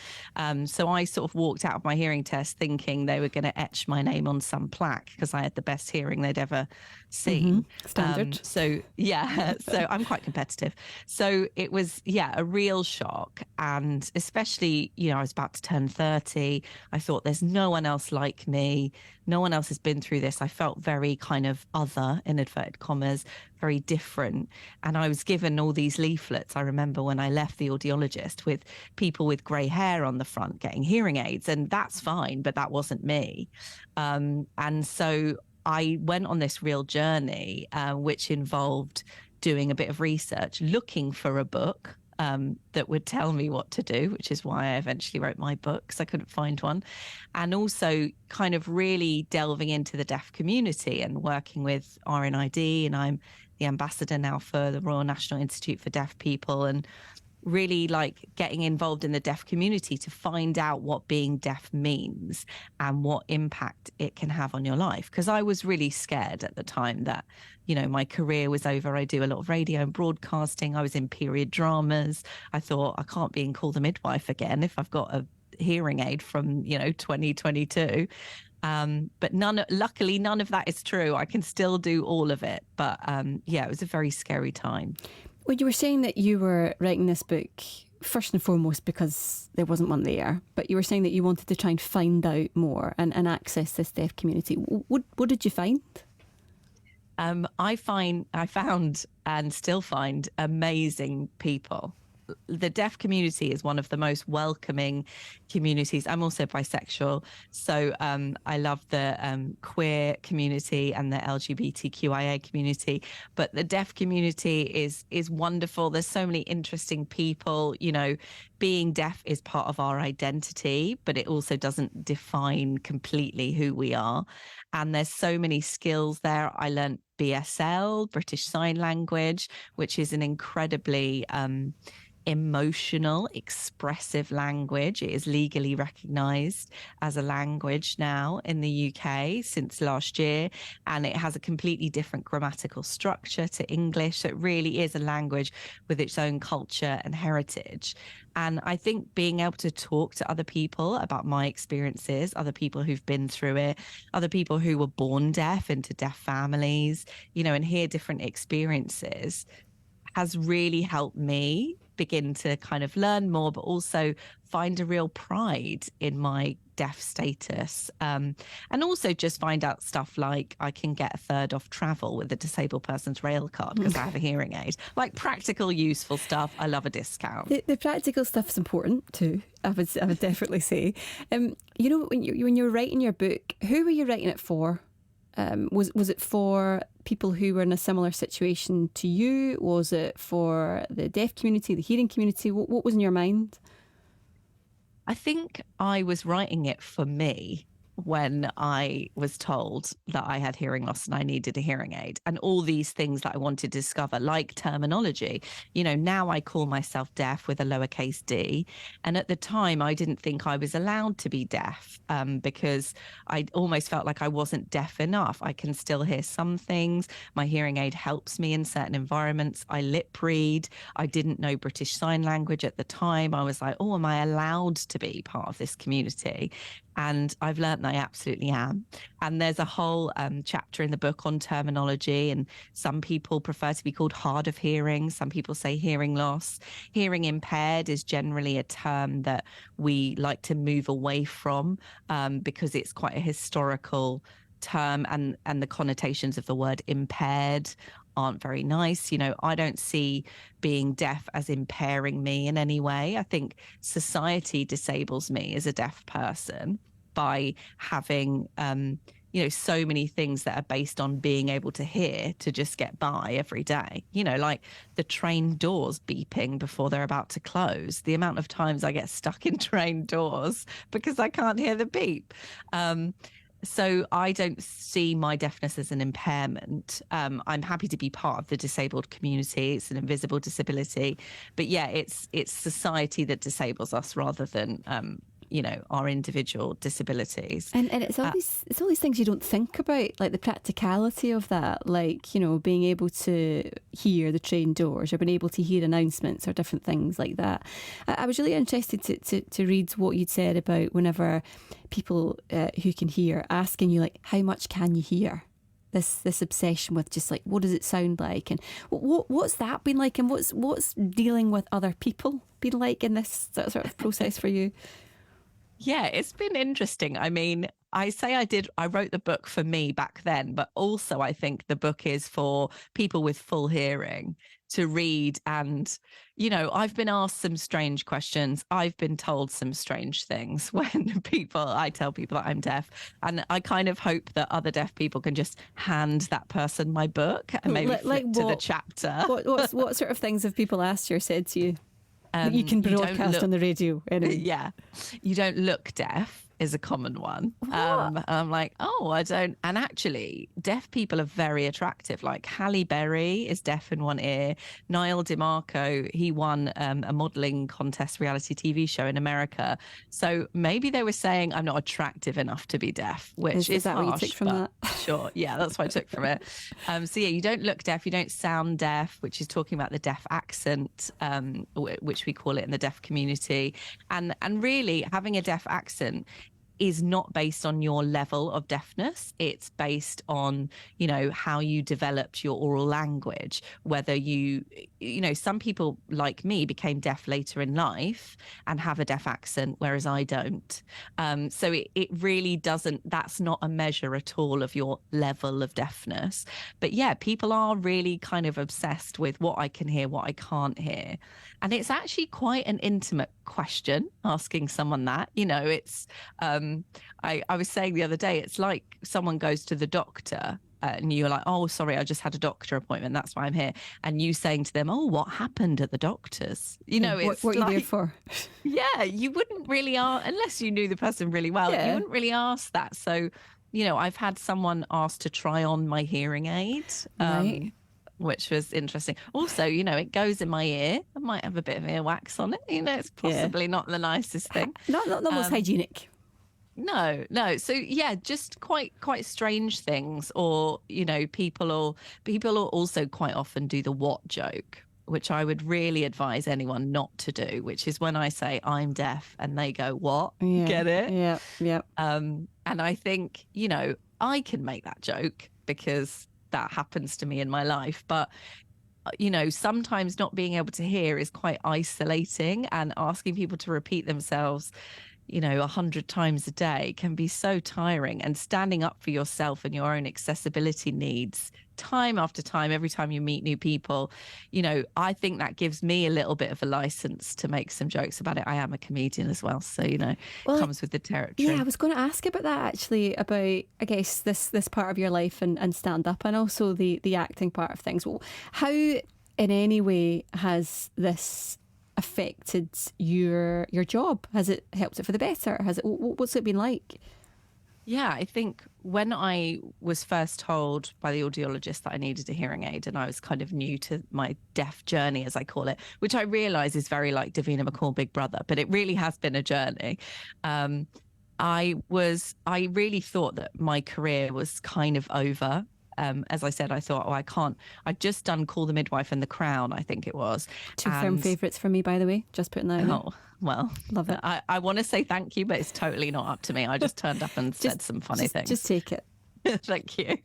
So I sort of walked out of my hearing test thinking they were going to etch my name on some plaque because I had the best hearing they'd ever seen. Standard. So I'm quite competitive. So it was, a real shock. And especially, you know, I was about to turn 30. I thought there's no one else like me. No one else has been through this. I felt very kind of other, in inverted commas, very different. And I was given all these leaflets. I remember when I left the audiologist with people with grey hair on the front getting hearing aids, and that's fine, but that wasn't me. And so I went on this real journey, which involved doing a bit of research, looking for a book that would tell me what to do, which is why I eventually wrote my book, because I couldn't find one. And also kind of really delving into the deaf community and working with RNID. And I'm the ambassador now for the Royal National Institute for Deaf People, and really like getting involved in the deaf community to find out what being deaf means and what impact it can have on your life. Because I was really scared at the time that, you know, my career was over. I do a lot of radio and broadcasting. I was in period dramas. I thought I can't be in Call the Midwife again if I've got a hearing aid from 2022. But luckily none of that is true. I can still do all of it. But it was a very scary time. Well, you were saying that you were writing this book first and foremost because there wasn't one there, but you were saying that you wanted to try and find out more and access this deaf community. What did you find? I found and still find amazing people. The deaf community is one of the most welcoming communities. I'm also bisexual, so I love the queer community and the LGBTQIA community. But the deaf community is wonderful. There's so many interesting people. Being deaf is part of our identity, but it also doesn't define completely who we are. And there's so many skills there. I learned BSL, British Sign Language, which is an incredibly emotional, expressive language. It is legally recognised as a language now in the UK since last year, and it has a completely different grammatical structure to English. So it really is a language with its own culture and heritage. And I think being able to talk to other people about my experiences, other people who've been through it, other people who were born deaf into deaf families, and hear different experiences has really helped me begin to kind of learn more, but also find a real pride in my deaf status. And also just find out stuff like I can get a third off travel with a disabled person's rail card because I have a hearing aid. Like practical, useful stuff. I love a discount. The practical stuff is important too, I would definitely say. When you're writing your book, who were you writing it for? Was it for people who were in a similar situation to you? Was it for the deaf community, the hearing community? What was in your mind? I think I was writing it for me when I was told that I had hearing loss and I needed a hearing aid, and all these things that I wanted to discover, like terminology. Now I call myself deaf with a lowercase d. And at the time, I didn't think I was allowed to be deaf because I almost felt like I wasn't deaf enough. I can still hear some things. My hearing aid helps me in certain environments. I lip read. I didn't know British Sign Language at the time. I was like, oh, am I allowed to be part of this community? And I've learned that I absolutely am. And there's a whole chapter in the book on terminology. And some people prefer to be called hard of hearing. Some people say hearing loss. Hearing impaired is generally a term that we like to move away from because it's quite a historical term, and the connotations of the word impaired aren't very nice. I don't see being deaf as impairing me in any way. I think society disables me as a deaf person by having so many things that are based on being able to hear to just get by every day, like the train doors beeping before they're about to close. The amount of times I get stuck in train doors because I can't hear the beep. So I don't see my deafness as an impairment. I'm happy to be part of the disabled community. It's an invisible disability. But yeah, it's society that disables us rather than our individual disabilities. And it's all these things you don't think about, like the practicality of that, like, being able to hear the train doors or being able to hear announcements or different things like that. I was really interested to read what you'd said about whenever people who can hear asking you, like, how much can you hear? This obsession with just like, what does it sound like? And what's that been like? And what's dealing with other people been like in this sort of process for you? Yeah, it's been interesting. I mean, I wrote the book for me back then, but also I think the book is for people with full hearing to read. And, I've been asked some strange questions. I've been told some strange things when I tell people that I'm deaf. And I kind of hope that other deaf people can just hand that person my book and maybe flip to the chapter. What sort of things have people asked you or said to you? That you can broadcast on the radio. Anyway. Yeah. You don't look deaf is a common one. And I'm like, oh, I don't. And actually, deaf people are very attractive. Like Halle Berry is deaf in one ear. Niall DeMarco, he won a modeling contest reality TV show in America. So maybe they were saying I'm not attractive enough to be deaf, which is that harsh, what you took from that? sure. Yeah, that's what I took from it. So yeah, you don't look deaf, you don't sound deaf, which is talking about the deaf accent, which we call it in the deaf community. And really having a deaf accent is not based on your level of deafness. It's based on, how you developed your oral language, whether some people like me became deaf later in life and have a deaf accent, whereas I don't. So it really doesn't, that's not a measure at all of your level of deafness. But yeah, people are really kind of obsessed with what I can hear, what I can't hear. And it's actually quite an intimate question, asking someone that. It's I was saying the other day, it's like someone goes to the doctor and you're like, oh, sorry, I just had a doctor appointment, that's why I'm here. And you saying to them, oh, what happened at the doctor's? It's what are you there for? Yeah, you wouldn't really ask, unless you knew the person really well, you wouldn't really ask that. So, I've had someone ask to try on my hearing aid. Right. Which was interesting. Also, it goes in my ear. I might have a bit of earwax on it. It's possibly not the nicest thing. Not most hygienic. No. So yeah, just quite strange things. Or people will also quite often do the what joke, which I would really advise anyone not to do. Which is when I say I'm deaf, and they go, "What? Yeah. Get it?" Yeah. And I think I can make that joke because that happens to me in my life, but sometimes not being able to hear is quite isolating, and asking people to repeat themselves 100 times a day can be so tiring. And standing up for yourself and your own accessibility needs time after time, every time you meet new people, I think that gives me a little bit of a license to make some jokes about it. I am a comedian as well, so comes with the territory. Yeah, I was going to ask about that actually, about I guess this part of your life and stand up, and also the acting part of things. Well, how in any way has this affected your job? Has it helped it for the better? What's it been like? Yeah, I think when I was first told by the audiologist that I needed a hearing aid, and I was kind of new to my deaf journey, as I call it, which I realise is very like Davina McCall Big Brother, but it really has been a journey. I really thought that my career was kind of over. As I said, I thought, I'd just done Call the Midwife and The Crown, I think it was. Two firm favourites for me, by the way, just putting that in. Oh, well, love it. I want to say thank you, but it's totally not up to me. I just turned up and said some funny things. Just take it. Thank you.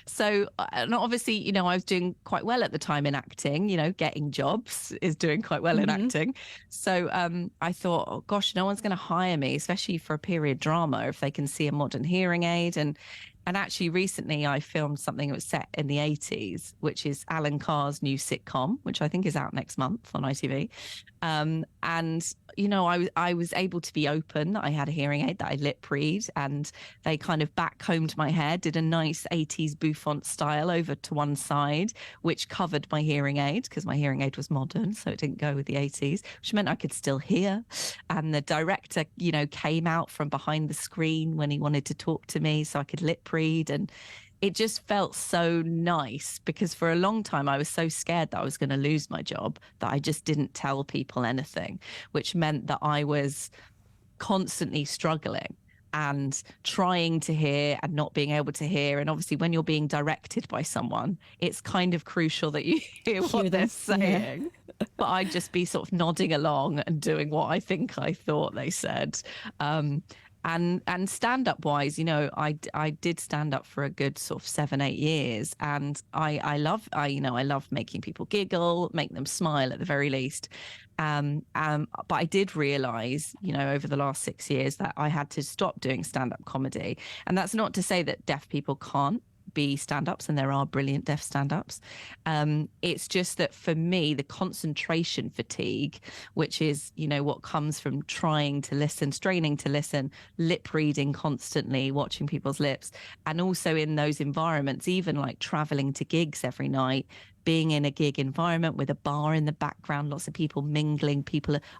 So obviously, I was doing quite well at the time in acting, getting jobs is doing quite well in acting. So I thought, oh gosh, no one's going to hire me, especially for a period drama, if they can see a modern hearing aid. And actually recently I filmed something that was set in the 80s, which is Alan Carr's new sitcom, which I think is out next month on ITV. And, I was able to be open. I had a hearing aid that I lip read, and they kind of backcombed my hair, did a nice 80s bouffant style over to one side, which covered my hearing aid because my hearing aid was modern. So it didn't go with the 80s, which meant I could still hear. And the director, came out from behind the screen when he wanted to talk to me so I could lip read. And it just felt so nice, because for a long time I was so scared that I was going to lose my job that I just didn't tell people anything, which meant that I was constantly struggling and trying to hear and not being able to hear. And obviously when you're being directed by someone, it's kind of crucial that you hear what they're saying. Yeah. But I'd just be sort of nodding along and doing what I think I thought they said. And stand-up wise, I did stand up for a good sort of 7-8 years, and I love making people giggle, make them smile at the very least. But I did realize, over the last 6 years that I had to stop doing stand-up comedy. And that's not to say that deaf people can't be stand-ups, and there are brilliant deaf stand-ups. It's just that for me, the concentration fatigue, which is, what comes from trying to listen, straining to listen, lip reading constantly, watching people's lips, and also in those environments, even like traveling to gigs every night, being in a gig environment with a bar in the background, lots of people mingling,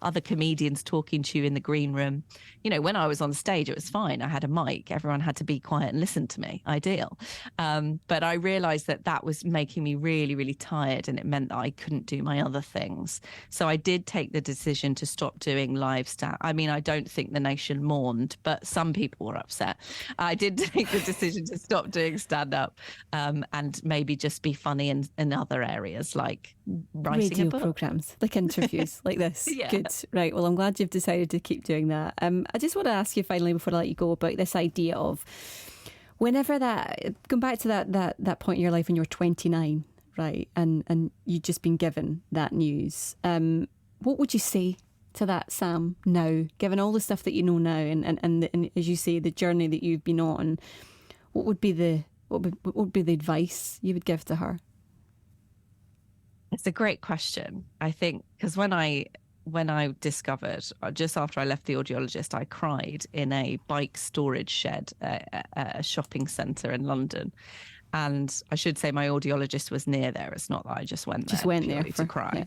other comedians talking to you in the green room. You know, when I was on stage, it was fine. I had a mic. Everyone had to be quiet and listen to me. Ideal. But I realized that was making me really, really tired, and it meant that I couldn't do my other things. So I did take the decision to stop doing live stand. I mean, I don't think the nation mourned, but some people were upset. I did take the decision to stop doing stand-up and maybe just be funny in other areas, like writing radio a book. programs, like interviews like this. Yeah. Good. Right. Well, I'm glad you've decided to keep doing that. I just want to ask you finally, before I let you go, about this idea of whenever going back to that point in your life when you were 29, right, and you'd just been given that news. What would you say to that Sam now, given all the stuff that you know now, and as you say, the journey that you've been on? What would be the advice you would give to her? It's a great question, I think, because when I discovered, just after I left the audiologist, I cried in a bike storage shed at a shopping centre in London. And I should say my audiologist was near there. It's not that I just went there to cry. Yeah.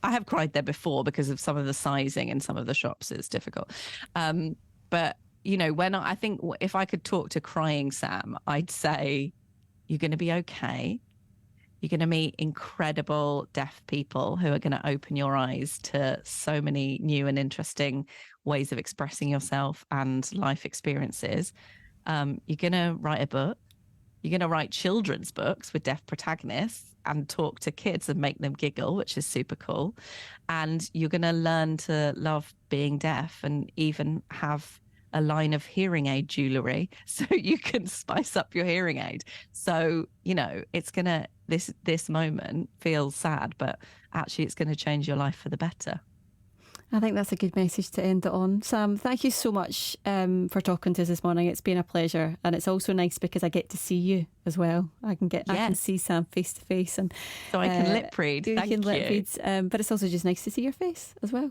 I have cried there before because of some of the sizing in some of the shops. It's difficult. But, you know, I think if I could talk to crying Sam, I'd say, you're going to be okay. You're going to meet incredible deaf people who are going to open your eyes to so many new and interesting ways of expressing yourself and life experiences. You're going to write a book. You're going to write children's books with deaf protagonists and talk to kids and make them giggle, which is super cool. And you're going to learn to love being deaf and even have a line of hearing aid jewelry so you can spice up your hearing aid. So, you know, it's going to, this moment feels sad, but actually it's going to change your life for the better. I think that's a good message to end it on. Sam, thank you so much for talking to us this morning. It's been a pleasure, and it's also nice because I get to see you as well. I can see Sam face to face, and so I can lip read. Thank you. Lip read, but it's also just nice to see your face as well.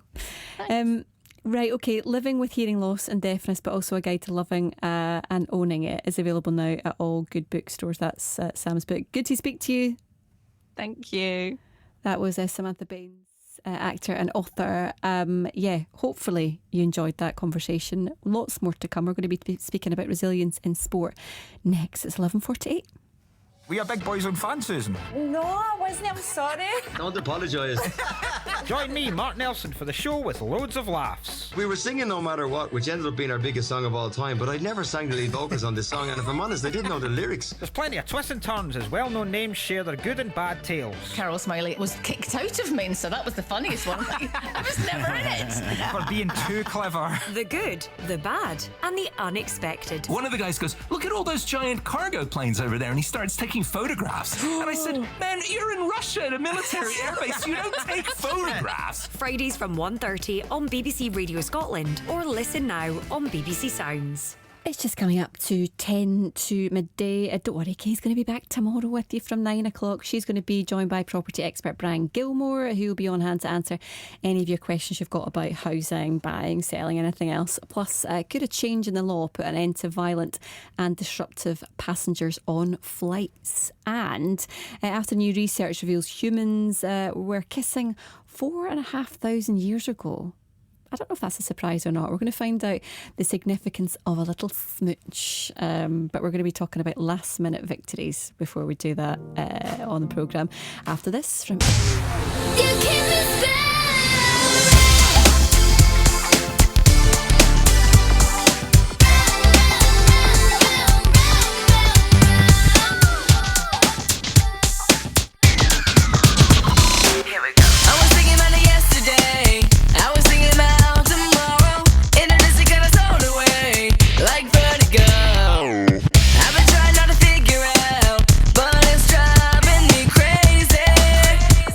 Right, okay. Living with Hearing Loss and Deafness, but also a guide to loving and owning it, is available now at all good bookstores. That's Sam's book. Good to speak to you. Thank you. That was Samantha Baines. Actor and author. Hopefully you enjoyed that conversation. Lots more to come. We're going to be speaking about resilience in sport next. It's 11:48. We are big boys on fan, Susan. No, I wasn't. I'm sorry. Don't apologise. Join me, Mark Nelson, for the show with loads of laughs. We were singing No Matter What, which ended up being our biggest song of all time, but I'd never sang the lead vocals on this song, and if I'm honest, I didn't know the lyrics. There's plenty of twists and turns as well-known names share their good and bad tales. Carol Smiley was kicked out of Main, so that was the funniest one. I was never in it. For being too clever. The good, the bad, and the unexpected. One of the guys goes, look at all those giant cargo planes over there, and he starts taking photographs. And I said, man, you're in Russia at a military airbase. You don't take photographs. Fridays from 1:30 on BBC Radio Scotland, or listen now on BBC Sounds. It's just coming up to 10 to midday. Don't worry, Kay's going to be back tomorrow with you from 9 o'clock. She's going to be joined by property expert Brian Gilmore, who will be on hand to answer any of your questions you've got about housing, buying, selling, anything else. Plus, could a change in the law put an end to violent and disruptive passengers on flights? And after new research reveals humans were kissing 4,500 years ago. I don't know if that's a surprise or not. We're going to find out the significance of a little smooch. But we're going to be talking about last minute victories before we do that on the programme. After this, from...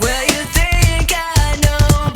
Well, you think I know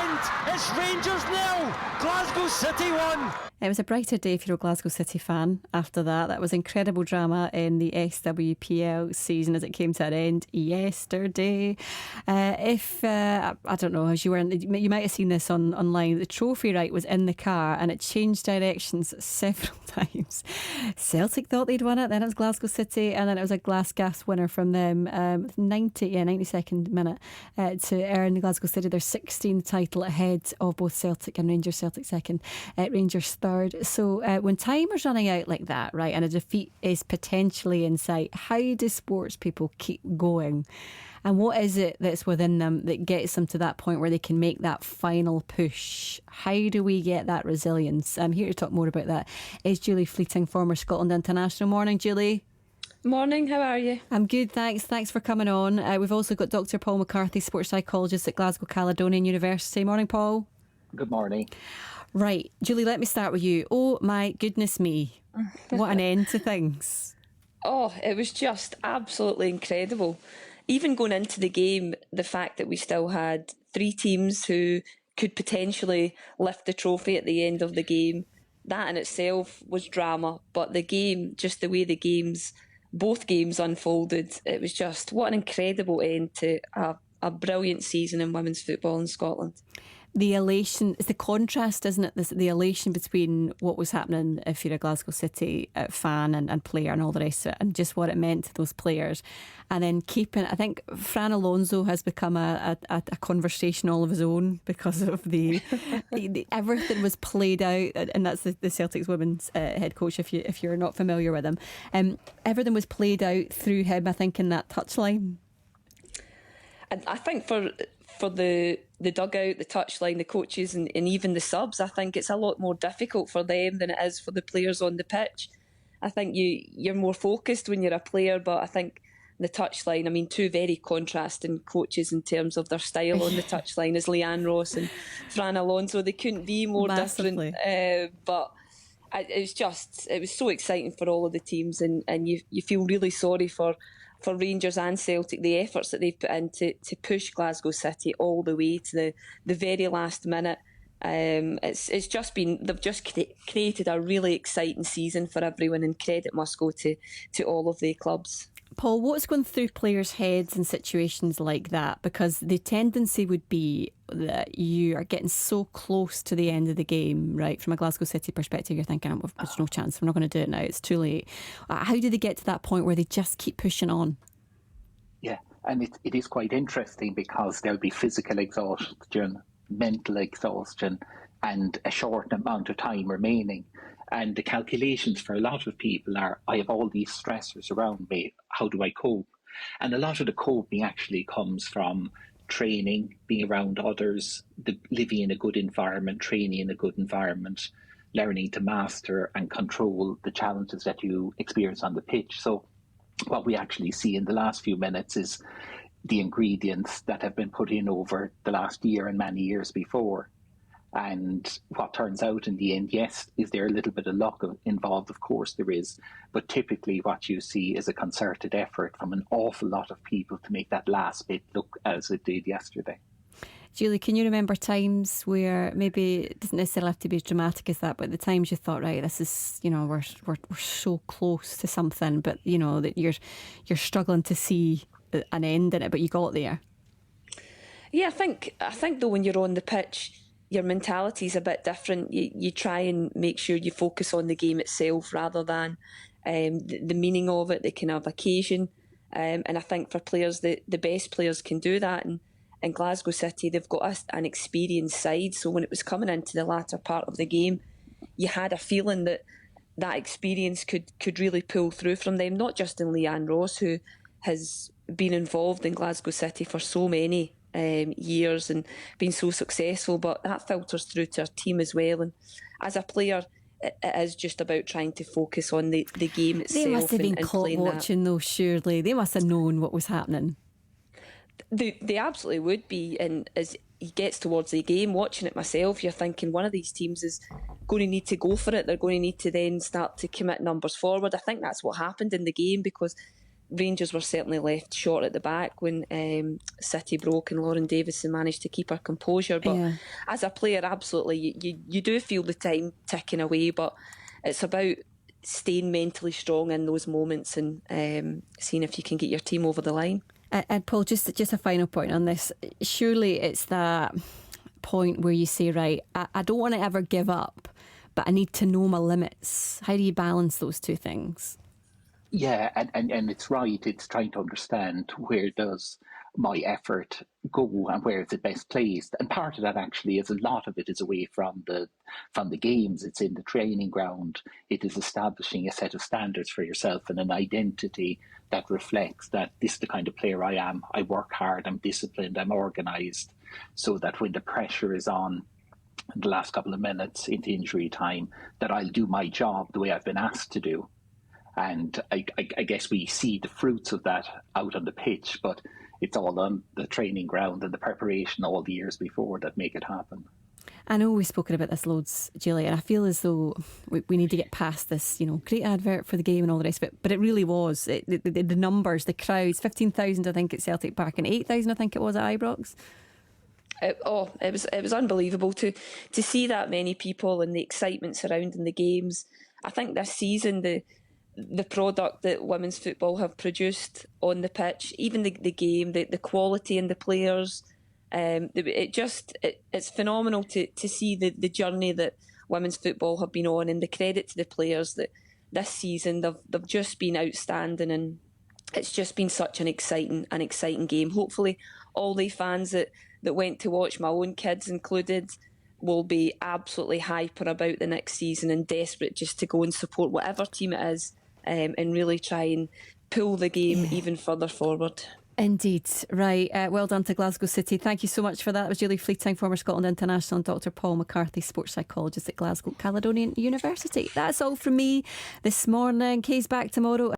end. It's Rangers 0, Glasgow City 1. It was a brighter day if you're a Glasgow City fan after that. That was incredible drama in the SWPL season as it came to an end yesterday. I don't know, as you might have seen this online, the trophy was in the car and it changed directions several times. Celtic thought they'd won it, then it was Glasgow City, and then it was a glass gas winner from them. 92nd minute to earn Glasgow City their 16th title ahead of both Celtic and Rangers. Celtic second, Rangers third. So when time is running out like that, right, and a defeat is potentially in sight, how do sports people keep going? And what is it that's within them that gets them to that point where they can make that final push? How do we get that resilience? I'm here to talk more about that. Is Julie Fleeting, former Scotland international. Morning, Julie. Morning, how are you? I'm good, thanks. Thanks for coming on. We've also got Dr. Paul McCarthy, sports psychologist at Glasgow Caledonian University. Morning, Paul. Good morning. Right, Julie, let me start with you. Oh my goodness me, what an end to things. Oh, it was just absolutely incredible. Even going into the game, the fact that we still had 3 teams who could potentially lift the trophy at the end of the game, that in itself was drama. But the game, just the way both games unfolded, it was just, what an incredible end to a brilliant season in women's football in Scotland. The elation, it's the contrast, isn't it? The elation between what was happening if you're a Glasgow City fan and player and all the rest of it, and just what it meant to those players. And then I think Fran Alonso has become a conversation all of his own because of the everything was played out, and that's the Celtics women's head coach, if you're not familiar with him. Everything was played out through him, I think, in that touchline. And I think for the dugout, the touchline, the coaches and even the subs, I think it's a lot more difficult for them than it is for the players on the pitch. I think you're more focused when you're a player, but I think the touchline, I mean, 2 very contrasting coaches in terms of their style on the touchline is Leanne Ross and Fran Alonso. They couldn't be more Massively. different, but it was so exciting for all of the teams, and you feel really sorry for Rangers and Celtic, the efforts that they've put in to push Glasgow City all the way to the very last minute. It's just been, they've just created a really exciting season for everyone, and credit must go to all of the clubs. Paul, what's going through players' heads in situations like that? Because the tendency would be that you are getting so close to the end of the game, right? From a Glasgow City perspective, you're thinking, oh, there's no chance, we're not going to do it now, it's too late. How do they get to that point where they just keep pushing on? Yeah, and it is quite interesting because there'll be physical exhaustion, mental exhaustion, and a short amount of time remaining. And the calculations for a lot of people are, I have all these stressors around me, how do I cope? And a lot of the coping actually comes from training, being around others, living in a good environment, training in a good environment, learning to master and control the challenges that you experience on the pitch. So what we actually see in the last few minutes is the ingredients that have been put in over the last year and many years before. And what turns out in the end, yes, is there a little bit of luck involved? Of course there is. But typically what you see is a concerted effort from an awful lot of people to make that last bit look as it did yesterday. Julie, can you remember times where maybe it doesn't necessarily have to be as dramatic as that, but the times you thought, right, this is, we're so close to something, but that you're struggling to see an end in it, but you got there? Yeah, I think though when you're on the pitch, your mentality is a bit different. You try and make sure you focus on the game itself rather than the meaning of it, the kind of occasion. And I think for players, the best players can do that. And in Glasgow City, they've got an experienced side. So when it was coming into the latter part of the game, you had a feeling that experience could really pull through from them, not just in Leanne Ross, who has been involved in Glasgow City for so many years and been so successful, but that filters through to our team as well. And as a player, it is just about trying to focus on the game itself. They must have been caught watching though, surely. They must have known what was happening. They absolutely would be, and as he gets towards the game, watching it myself, you're thinking one of these teams is going to need to go for it. They're going to need to then start to commit numbers forward. I think that's what happened in the game, because Rangers were certainly left short at the back when City broke and Lauren Davison managed to keep her composure. But as a player, absolutely, you do feel the time ticking away, but it's about staying mentally strong in those moments and seeing if you can get your team over the line. And Paul, just a final point on this. Surely it's that point where you say, right, I don't want to ever give up, but I need to know my limits. How do you balance those two things? Yeah, and it's right. It's trying to understand where does my effort go and where is it best placed. And part of that actually is a lot of it is away from the games. It's in the training ground. It is establishing a set of standards for yourself and an identity that reflects that this is the kind of player I am. I work hard, I'm disciplined, I'm organised, so that when the pressure is on in the last couple of minutes into injury time, that I'll do my job the way I've been asked to do. And I guess we see the fruits of that out on the pitch, but it's all on the training ground and the preparation all the years before that make it happen. I know we've spoken about this loads, Julie, and I feel as though we need to get past this, great advert for the game and all the rest of it. But it really was. The numbers, the crowds, 15,000 I think at Celtic Park and 8,000 I think it was at Ibrox. It was unbelievable to see that many people and the excitement surrounding the games. I think this season the product that women's football have produced on the pitch, even the game, the quality in the players, it's phenomenal to see the journey that women's football have been on, and the credit to the players that this season they've just been outstanding, and it's just been such an exciting game. Hopefully all the fans that went to watch, my own kids included, will be absolutely hyper about the next season and desperate just to go and support whatever team it is, and really try and pull the game even further forward. Indeed. Right. Well done to Glasgow City. Thank you so much for that. That was Julie Fleeting, former Scotland international, and Dr. Paul McCarthy, sports psychologist at Glasgow Caledonian University. That's all from me this morning. Kay's back tomorrow.